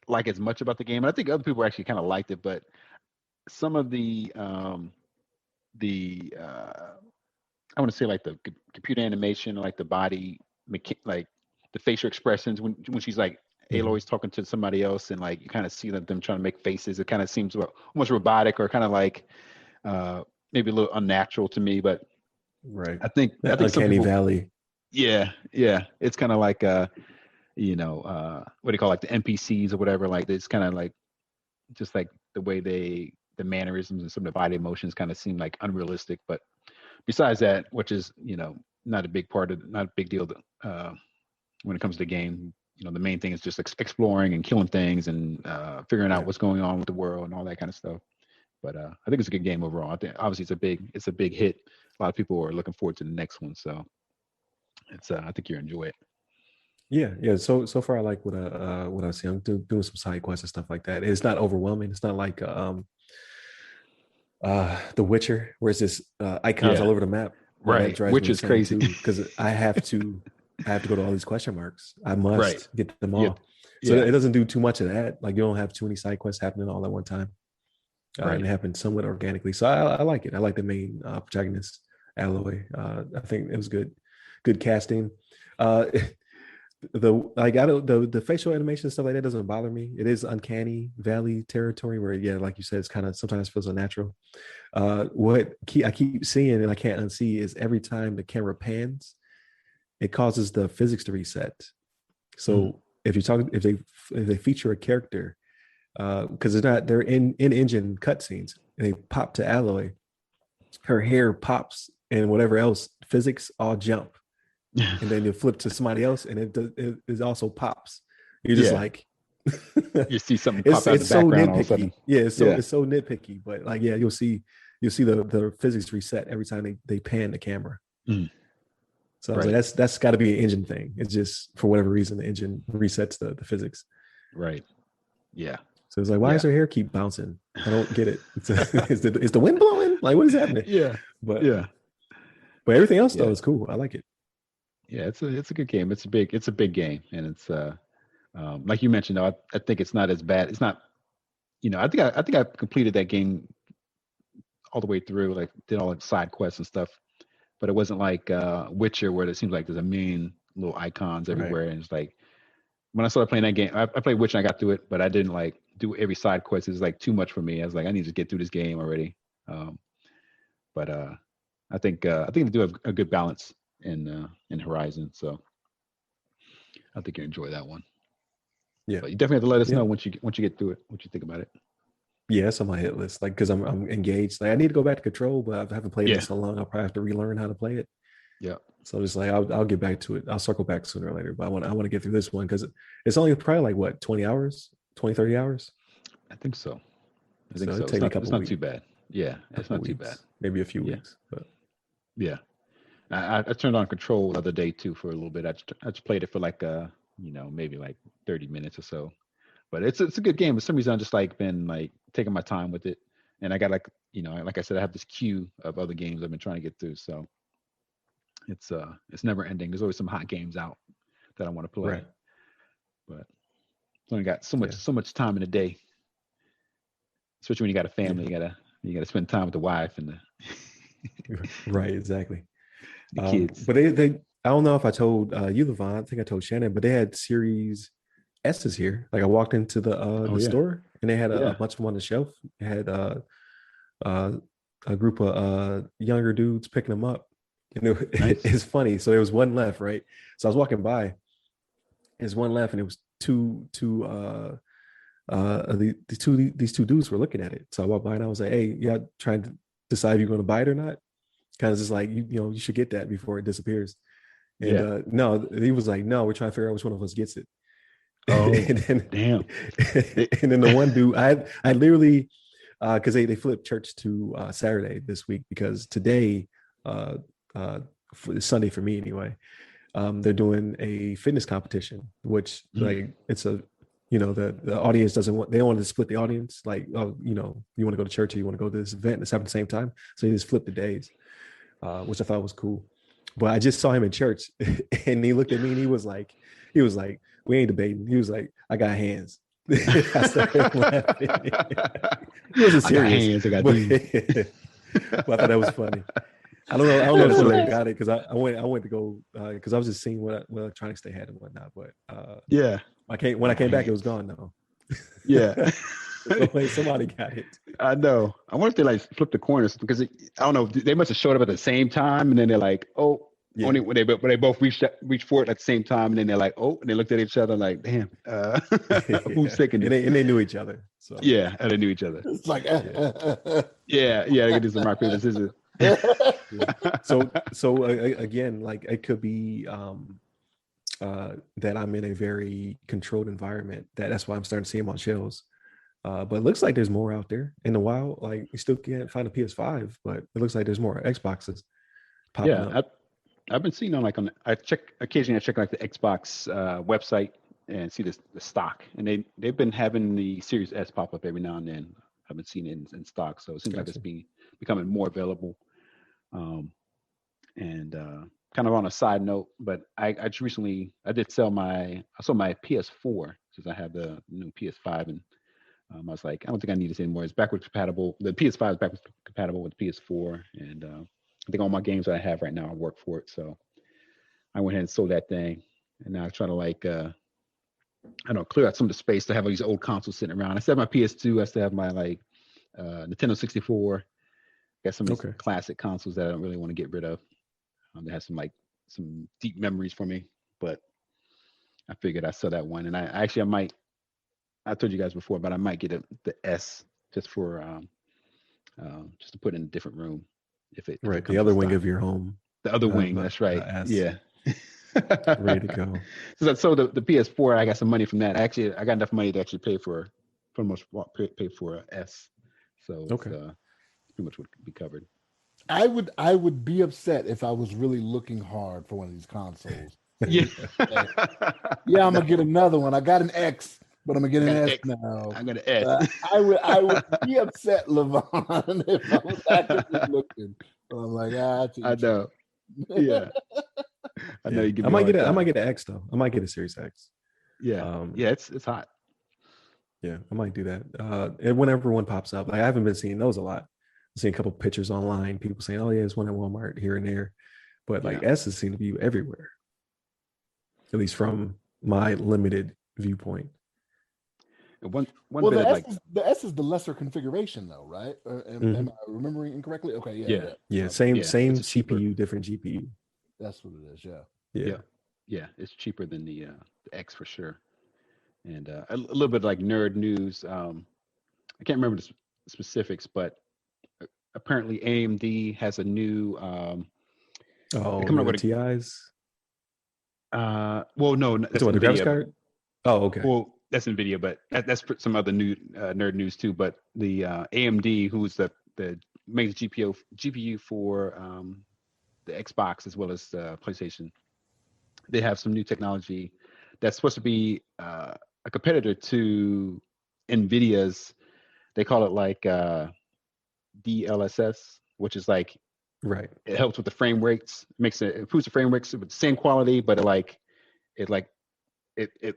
like as much about the game, and I think other people actually kind of liked it, but some of the I want to say like the computer animation, like the body, like the facial expressions when she's like Aloy's talking to somebody else, and like you kind of see them trying to make faces. It kind of seems almost robotic or kind of like maybe a little unnatural to me. But right, I think Uncanny Valley. Yeah, it's kind of like what do you call like the NPCs or whatever. Like it's kind of like just like the way the mannerisms and some of the body emotions kind of seem like unrealistic, but besides that, which is not a big deal when it comes to the game. The main thing is just exploring and killing things and figuring out what's going on with the world and all that kind of stuff. But I think it's a good game overall. I think obviously it's a big hit. A lot of people are looking forward to the next one, so it's I think you'll enjoy it. Yeah. So far, I like what I see. I'm doing some side quests and stuff like that. It's not overwhelming. It's not like The Witcher, where it's just icons all over the map. Right, which is crazy because I have to go to all these question marks. I must get them all. Yeah. So it doesn't do too much of that. Like you don't have too many side quests happening all at one time. And it happens somewhat organically. So I like it. I like the main protagonist, Aloy. I think it was good casting. The facial animation and stuff like that doesn't bother me. It is uncanny valley territory where, like you said, it's kind of sometimes feels unnatural. What I keep seeing and I can't unsee is every time the camera pans, it causes the physics to reset. So if they feature a character, because they're in engine cutscenes, and they pop to Aloy, her hair pops and whatever else physics all jump. And then you flip to somebody else, and it also pops. You're just like, you see something pop out of the background all of a sudden. It's so nitpicky, but like you'll see the physics reset every time they pan the camera. So I was like, that's got to be an engine thing. It's just for whatever reason the engine resets the physics. Right. Yeah. So it's like, why does her hair keep bouncing? I don't get it. Is the wind blowing? Like, what is happening? But everything else though is cool. I like it. Yeah, it's a good game. It's a big game, and it's like you mentioned though. I think it's not as bad. It's not, I think I completed that game all the way through. Like did all the side quests and stuff, but it wasn't like Witcher where it seems like there's a million little icons everywhere, and it's like when I started playing that game, I played Witcher and I got through it, but I didn't like do every side quest. It was like too much for me. I was like, I need to get through this game already. But I think they do a good balance in Horizon, so I think you enjoy that one. Yeah, but you definitely have to let us know once you get through it, what you think about it. Yeah, it's on my hit list. Like, because I'm engaged. Like, I need to go back to Control, but I haven't played it in so long. I'll probably have to relearn how to play it. Yeah. So just like I'll get back to it. I'll circle back sooner or later. But I want to get through this one because it's only probably like what 20 hours, 20, 30 hours. I think so. I think so. It's not too bad. Yeah, it's not too bad. Maybe a few weeks, but yeah. I turned on Control the other day too for a little bit. I just played it for like maybe like 30 minutes or so. But it's a good game. For some reason, I just like been like taking my time with it, and I got like I said, I have this queue of other games I've been trying to get through. So it's never ending. There's always some hot games out that I want to play. Right. But it's only got so much time in a day, especially when you got a family. You gotta spend time with the wife and the right, exactly. the kids. But they I don't know if I told you, LeVon. I think I told Shannon, but they had Series S's here. Like I walked into the store and they had a bunch of them on the shelf. They had a group of younger dudes picking them up. And it's funny. So there was one left, right? So I was walking by. There's one left, and it was these two dudes were looking at it. So I walked by and I was like, "Hey, yeah, trying to decide if you're going to buy it or not." Kind of just like you should get that before it disappears. And no, he was like, "No, we're trying to figure out which one of us gets it." Oh, and then, damn! And then the one dude, I literally, because they flipped church to Saturday this week because today, for Sunday for me anyway, they're doing a fitness competition, which like it's a, the audience they don't want to split the audience. Like, oh, you want to go to church or you want to go to this event that's happening at the same time. So they just flipped the days, which I thought was cool. But I just saw him in church and he looked at me and he was like, we ain't debating. He was like, I got hands. I started laughing. He wasn't serious. I got hands. But I thought that was funny. I don't know if I got it because I went to go because I was just seeing what electronics they had and whatnot. But when I came back, it was gone now. Yeah. Somebody got it. I know. I wonder if they like flipped the corners because I don't know. They must have showed up at the same time, and then they're like, "Oh." Yeah. Only when they both reached for it at the same time, and then they're like, "Oh," and they looked at each other like, "Damn, who's taking it?" And they knew each other. So and they knew each other. It's like, They could do some rock paper scissors. So again, like it could be that I'm in a very controlled environment. That's why I'm starting to see them on shelves. But it looks like there's more out there in the wild. Like you still can't find a PS5, but it looks like there's more Xboxes popping up. I've been seeing occasionally I check like the Xbox website and see the stock, and they've been having the Series S pop up every now and then. I've been seeing it in stock, so it seems like it's becoming more available. And kind of on a side note, but I just recently I sold my PS4 since I have the new PS5, and I was like, I don't think I need this anymore. It's backwards compatible. The PS5 is backwards compatible with the PS4, and I think all my games that I have right now work for it. So I went ahead and sold that thing, and now I'm trying to like clear out some of the space to have all these old consoles sitting around. I still have my PS2. I still have my like Nintendo 64. Got some of these classic consoles that I don't really want to get rid of. They have some deep memories for me, but I figured I'd sell that one. And I told you guys before, but I might get the S just for just to put in a different room. If it the other wing of your home. The other wing, that's right. Yeah. Ready to go. So I sold the PS4. I got some money from that. Actually, I got enough money to actually pay for the most pay for a S. So pretty much would be covered. I would be upset if I was really looking hard for one of these consoles. Yeah. I'm gonna get another one. I got an X, but I'm gonna get an S now. I'm gonna S. I would be upset, LeVon, if I was actively looking. So I'm like, I know. Yeah. I know you give me I might get an X though. I might get a Series X. Yeah. It's hot. Yeah, I might do that. And whenever one pops up, like I haven't been seeing those a lot. I've seen a couple pictures online, people saying, "Oh yeah, there's one at Walmart here and there," but like S's seem to be everywhere. At least from my limited viewpoint. And one Well, bit of like the S is the lesser configuration, though, right? Am I remembering incorrectly? Okay, Yeah. Yeah, My same bad. Yeah, same it's a cheaper. CPU, different GPU. That's what it is. Yeah. Yeah. Yeah, it's cheaper than the X for sure. And a little bit like nerd news. I can't remember the specifics, but apparently AMD has a new. They're Oh, coming up the with TIs. well, no, It's that's what, the graphics Nvidia, but card? Oh, okay. well, that's Nvidia, but that's for some other new nerd news too. But the AMD, who's the makes GPU for the Xbox as well as PlayStation, they have some new technology that's supposed to be a competitor to Nvidia's. They call it like DLSS, which is like Right. it helps with the frame rates, it improves the frame rates with the same quality, but it like it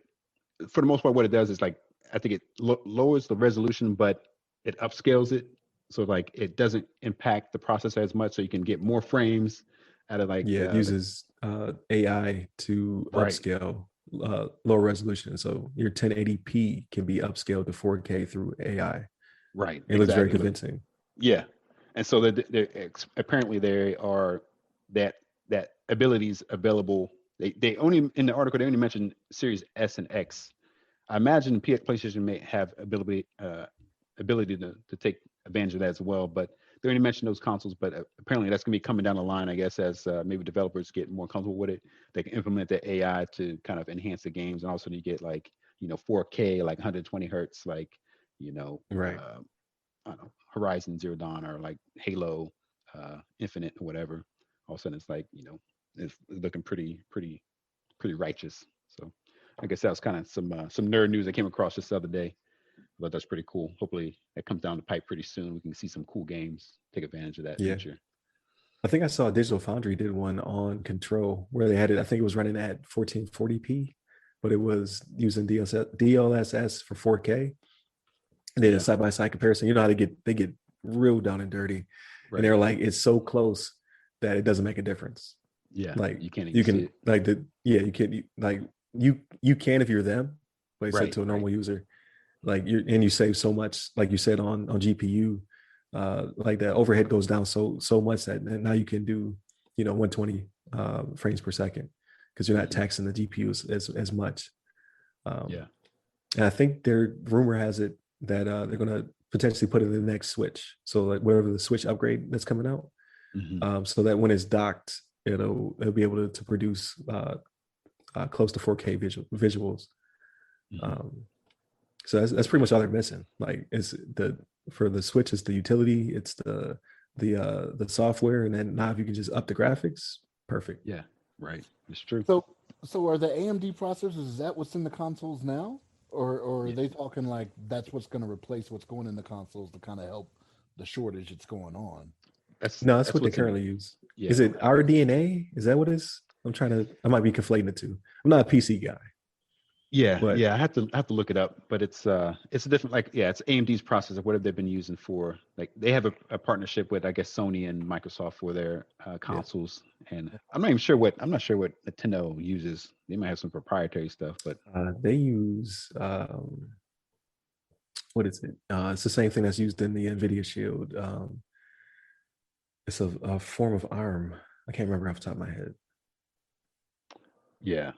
for the most part what it does is like I think it lowers the resolution, but it upscales it, so like it doesn't impact the processor as much, so you can get more frames out of like Yeah, it uses AI to right. upscale lower resolution. So your 1080p can be upscaled to 4K through AI. Right, It looks very exactly. convincing. Yeah, and so apparently there are that abilities available. They only in the article they only mentioned Series S and X. I imagine PlayStation may have ability to take advantage of that as well, but they only mentioned those consoles. But apparently that's going to be coming down the line, I guess, as maybe developers get more comfortable with it. They can implement the AI to kind of enhance the games, and also you get like 4K, like 120 hertz, like Right. I don't know, Horizon Zero Dawn or like Halo Infinite or whatever. All of a sudden, it's like it's looking pretty righteous. So, I guess that was kind of some nerd news I came across just the other day. But that's pretty cool. Hopefully, that comes down the pipe pretty soon. We can see some cool games take advantage of that Yeah. feature. I think I saw Digital Foundry did one on Control where they had it. I think it was running at 1440p, but it was using DLSS for 4K. And then a side by side comparison. You know how they get real down and dirty, and they're like, it's so close that it doesn't make a difference. Yeah, Like you can't even you see can it. like you can like you can if you're them, but it's Right, to a normal right. user. Like you save so much, like you said on GPU. Like the overhead goes down so much that now you can do 120 frames per second because you're not taxing the GPU as much. Yeah. And I think their rumor has it that they're going to potentially put it in the next Switch. So like whatever the Switch upgrade that's coming out, Mhm. so that when it's docked, it'll be able to produce close to 4K visuals. Mhm. So that's pretty much all they're missing. Like it's for the Switch, it's the utility, it's the software, and then now if you can just up the graphics, perfect. Yeah, right. It's true. So are the AMD processors? Is that what's in the consoles now, or are Yeah. they talking like that's what's going to replace what's going in the consoles to kind of help the shortage that's going on? No, that's That's what they what's in. currently use. Yeah. Is it RDNA? Is that what it is? I might be conflating the two. I'm not a PC guy, Yeah, but yeah, I have to look it up, but it's a different, like, yeah, it's AMD's processor. What have they been using for? Like they have a partnership with, I guess, Sony and Microsoft for their yeah, consoles, and I'm not sure what Nintendo uses. They might have some proprietary stuff, but they use what is it? It's the same thing that's used in the NVIDIA Shield. It's a form of ARM. I can't remember off the top of my head. yeah,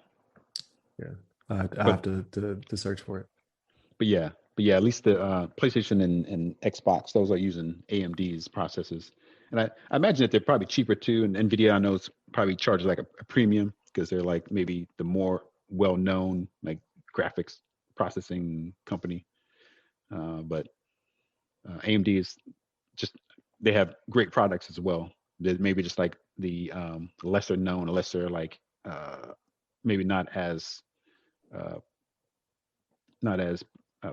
Yeah, I have but to search for it. but yeah, at least the PlayStation and Xbox, those are using AMD's processors, and I imagine that they're probably cheaper too. And Nvidia, I know, it's probably charges like a premium because they're like maybe the more well-known like graphics processing company. But AMD is just, they have great products as well. That maybe just like the lesser known, lesser like maybe uh, not as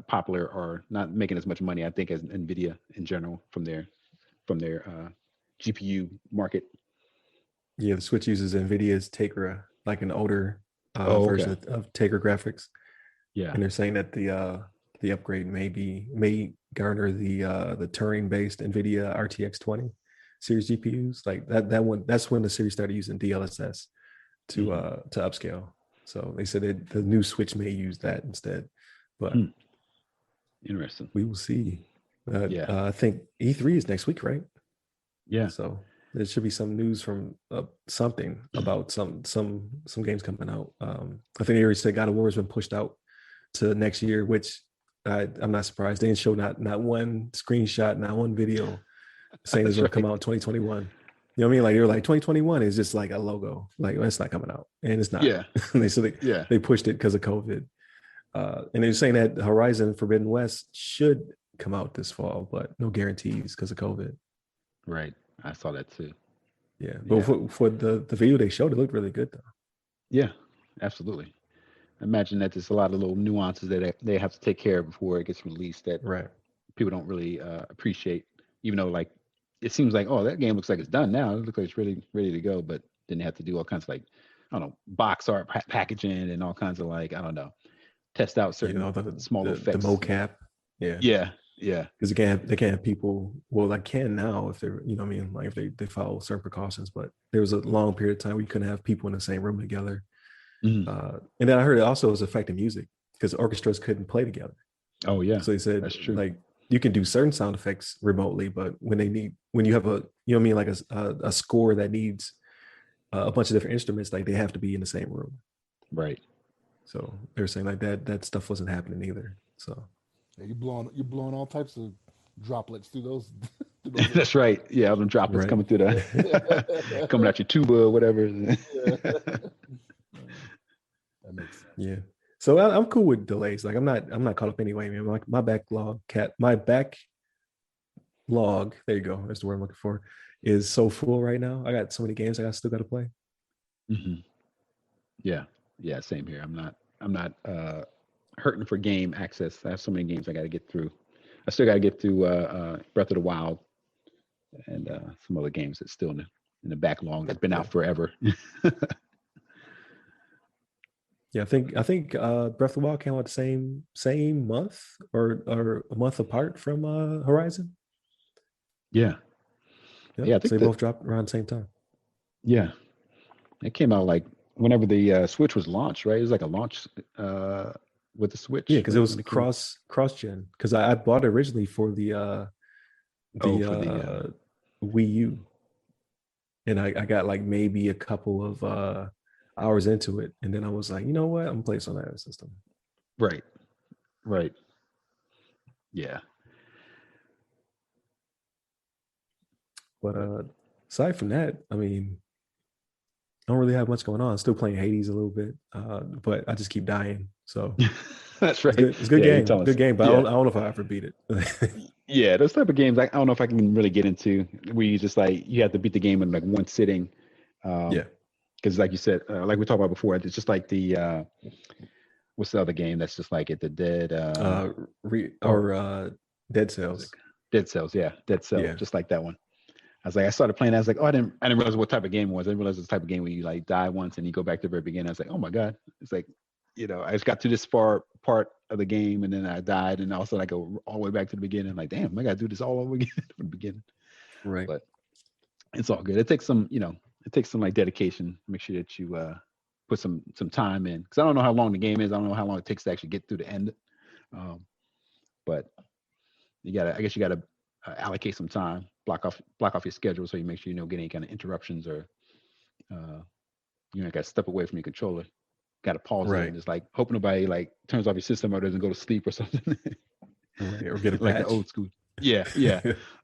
popular or not making as much money, I think, as Nvidia in general from their GPU market. Yeah, the Switch uses NVIDIA's Tegra, like an older Oh, version okay. of Tegra graphics, Yeah. and they're saying that the upgrade may garner the Turing-based NVIDIA RTX 20 series GPUs. Like that's when the series started using DLSS Mhm. to upscale. So they said that the new Switch may use that instead, but Interesting. we will see. Yeah. I think E3 is next week, right? Yeah. So there should be some news from something about some games coming out. I think they already said God of War has been pushed out to next year, which I'm not surprised. They didn't show not one screenshot, not one video saying it's going to come out in 2021. You know what I mean? Like they were like 2021 is just like a logo, like well, it's not coming out, and it's not. Yeah. They pushed it because of COVID, and they're saying that Horizon Forbidden West should come out this fall, but no guarantees because of COVID. Right. I saw that too. Yeah, but for the video they showed, it looked really good though. Yeah, absolutely. Imagine that there's a lot of little nuances that they have to take care of before it gets released that people don't really appreciate, even though like it seems like, oh, that game looks like it's done now. It looks like it's really ready to go, but then they have to do all kinds of like, I don't know, box art packaging and all kinds of like, I don't know, test out certain small effects. The mocap. Yeah. Because they can't have people. Well, they can now if they're, you know what I mean, like if they follow certain precautions. But there was a long period of time where you couldn't have people in the same room together. And then I heard it also was affecting music because orchestras couldn't play together. Oh yeah. So they said that's true. Like you can do certain sound effects remotely, but when you have a, you know what I mean, like a score that needs a bunch of different instruments, like they have to be in the same room. Right. So they're saying like that stuff wasn't happening either. So you're blowing all types of droplets through those. That's right. Yeah, all them droplets coming through coming out your tuba or whatever. That makes sense. Yeah. So I'm cool with delays. Like I'm not caught up anyway, man. Like my backlog. There you go. That's the word I'm looking for. Is so full right now. I got so many games I still got to play. Yeah. Same here. I'm not hurting for game access. I have so many games I got to get through. I still got to get through Breath of the Wild and some other games that's still in the backlog that's been out forever. Yeah, I think Breath of the Wild came out the same month or a month apart from Horizon. Yeah. Yep. Yeah, I think they both dropped around the same time. Yeah. It came out like whenever the Switch was launched, right? It was like a launch with the Switch. Yeah, because it was cross gen. Because I bought it originally for the Wii U, and I got like maybe a couple of hours into it, and then I was like, you know what, I'm gonna play this on that system. Right. Yeah. But aside from that, I mean, I don't really have much going on. Still playing Hades a little bit, but I just keep dying. So that's right. It's a good game. Good game, but I don't know if I ever beat it. Yeah, those type of games, I don't know if I can really get into. Where you just like you have to beat the game in like one sitting. Because like you said, like we talked about before, it's just like the what's the other game that's just like it, the Dead Dead Cells. Dead Cells, yeah, Dead Cells, just like that one. I was like, I started playing. I was like, oh, I didn't realize what type of game it was. I didn't realize it was the type of game where you like die once and you go back to the very beginning. I was like, oh my god, it's like, you know, I just got to this far part of the game and then I died, and all of a sudden I go all the way back to the beginning. I'm like, damn, I got to do this all over again from the beginning. Right. But it's all good. It takes some, like dedication. Make sure that you put some time in, because I don't know how long the game is. I don't know how long it takes to actually get through the end. But I guess you gotta allocate some time, block off your schedule, so you make sure you don't get any kind of interruptions, or you got to step away from your controller. Got to pause it and just like hope nobody like turns off your system or doesn't go to sleep or something. Right, or get a like the old school. Yeah.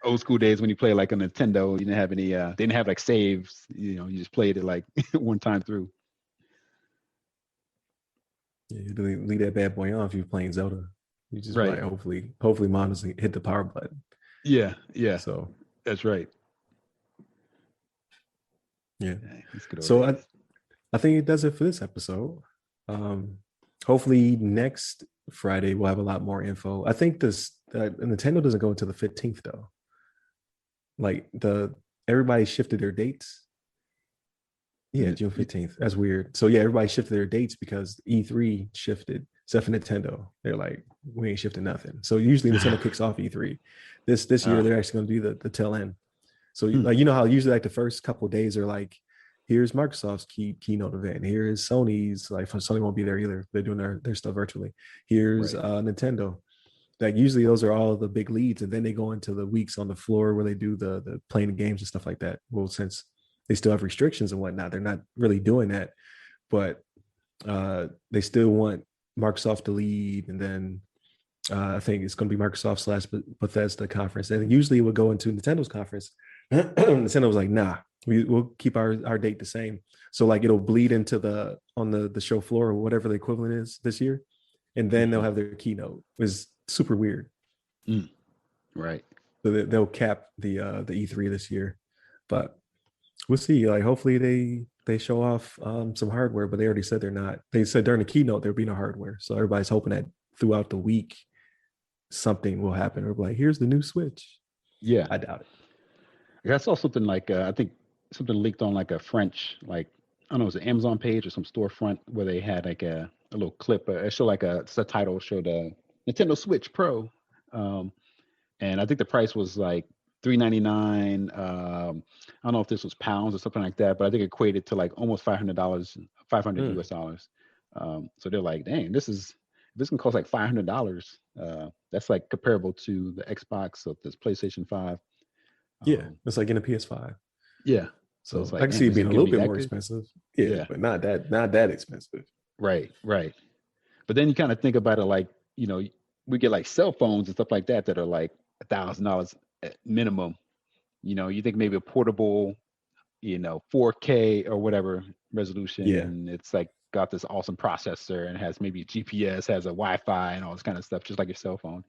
Old school days when you play like a Nintendo, you didn't have any. They didn't have like saves. You know, you just played it like one time through. Yeah, you leave that bad boy on if you're playing Zelda. You just like hopefully mom doesn't hit the power button. Yeah. So that's right. Yeah. So I think it does it for this episode. Hopefully next Friday we'll have a lot more info. I think Nintendo doesn't go until the 15th though. Like everybody shifted their dates. Yeah, June 15th. That's weird. So yeah, everybody shifted their dates because E3 shifted, except for Nintendo. They're like, we ain't shifting nothing. So usually Nintendo kicks off E3. This year they're actually going to do the tail end. So like, you know how usually like the first couple of days are like here's Microsoft's keynote event. Here is Sony's. Like Sony won't be there either. They're doing their stuff virtually. Here's Right. Nintendo. Like usually those are all the big leads, and then they go into the weeks on the floor where they do the playing the games and stuff like that. Well, since they still have restrictions and whatnot, they're not really doing that, but they still want Microsoft to lead, and then I think it's going to be Microsoft / Bethesda conference, and usually it would go into Nintendo's conference. Nintendo was like, nah, we'll keep our date the same, so like it'll bleed into the show floor or whatever the equivalent is this year, and then they'll have their keynote. It's super weird. Right. So they'll cap the E3 this year, but we'll see. Like hopefully they show off some hardware, but they already said they're not. They said during the keynote there'll be no hardware, so everybody's hoping that throughout the week something will happen. Or like, here's the new Switch. Yeah, I doubt it. I saw something like I think something leaked on like a French, like I don't know, it was an Amazon page or some storefront where they had like a little clip. It showed like the title showed a Nintendo Switch Pro, and I think the price was like $399. I don't know if this was pounds or something like that, but I think it equated to like almost $500, 500 US dollars. So they're like, dang, this can cost like $500. That's like comparable to the Xbox of this PlayStation 5. Yeah, it's like in a PS5. Yeah. So it's like, I can see it being a little bit more good? expensive. Yeah, but not that expensive. Right. But then you kind of think about it like, we get like cell phones and stuff like that are like $1,000 at minimum. You think maybe a portable, 4K or whatever resolution. Yeah. And it's like got this awesome processor and has maybe GPS, has a Wi-Fi and all this kind of stuff, just like your cell phone.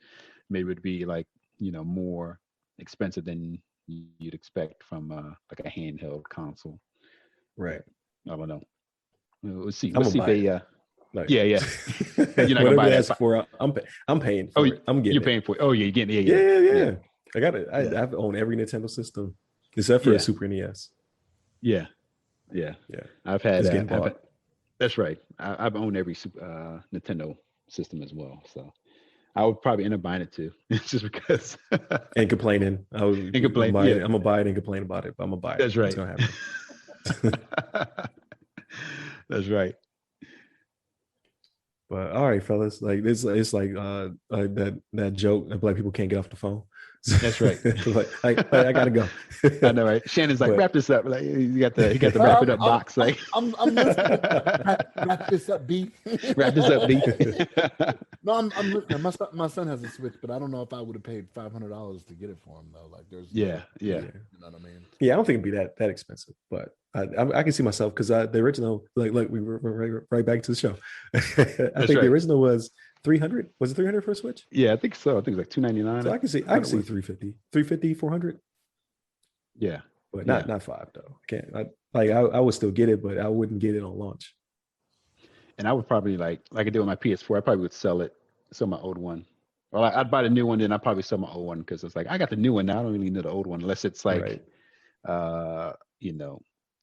Maybe it'd be like, more expensive than you'd expect from like a handheld console. Right. I don't know. We'll see. I'm We'll see if they. Like, yeah. You're not whatever gonna buy they that. ask for, I'm paying for it. I'm getting. You're paying for it. Oh, yeah, you're getting it. Yeah. I got it. I've owned every Nintendo system except for the Super NES. Yeah. I've had. That's right. I've owned every Nintendo system as well. So I would probably end up buying it too, just because. And complaining. I'm gonna buy it and complain about it, but I'm gonna buy it. That's right. It's gonna happen. That's right. But all right, fellas, like this, it's like that joke that black people can't get off the phone. That's right. like I gotta go. I know, right? Shannon's like, wrap this up. Like you got the wrap it up box. Like I'm listening. Wrap this up, B. Wrap this up, B. No, I'm listening. My son has a Switch, but I don't know if I would have paid $500 to get it for him though. Like there's yeah. You know what I mean? Yeah, I don't think it'd be that expensive, but I can see myself because the original, like we were right back to the show. I think the original was 300. Was it 300 for a Switch? Yeah, I think so. I think it's like $299. So I can see 350, 400. Yeah, but not 5 though. I would still get it, but I wouldn't get it on launch. And I would probably like I did with my PS4. I probably would sell my old one, or I'd buy the new one, then I'd probably sell my old one because it's like I got the new one now. I don't really need the old one unless it's like,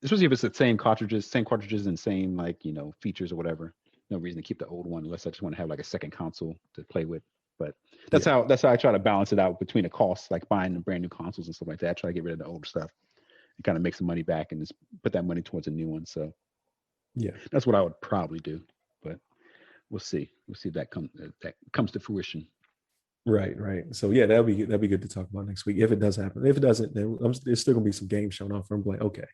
especially if it's the same cartridges and same like features or whatever. No reason to keep the old one unless I just want to have like a second console to play with. But that's how I try to balance it out between the costs, like buying the brand new consoles and stuff like that. I try to get rid of the older stuff and kind of make some money back and just put that money towards a new one. So yeah, that's what I would probably do. But we'll see. We'll see if that comes to fruition. Right. So yeah, that'd be good to talk about next week if it does happen. If it doesn't, then there's still gonna be some games showing off. I'm like, okay,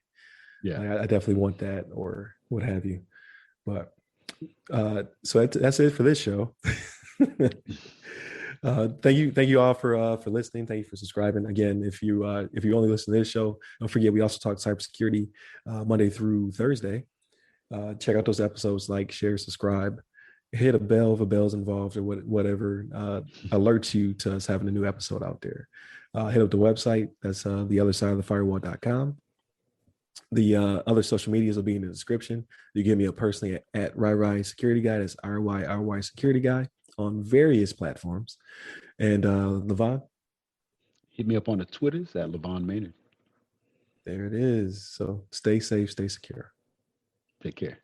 yeah, I definitely want that or what have you. But so that's it for this show. Thank you all for listening. Thank you for subscribing. Again, if you only listen to this show, don't forget we also talk cybersecurity Monday through Thursday. Check out those episodes, like, share, subscribe, hit a bell if a bell's involved or whatever alerts you to us having a new episode out there. Hit up the website. That's theothersideofthefirewall.com. The other social medias will be in the description. You get me up personally at RyRy Security Guy. That's RYRY Security Guy on various platforms. And LeVon? Hit me up on the Twitters at LeVon Maynard. There it is. So stay safe, stay secure. Take care.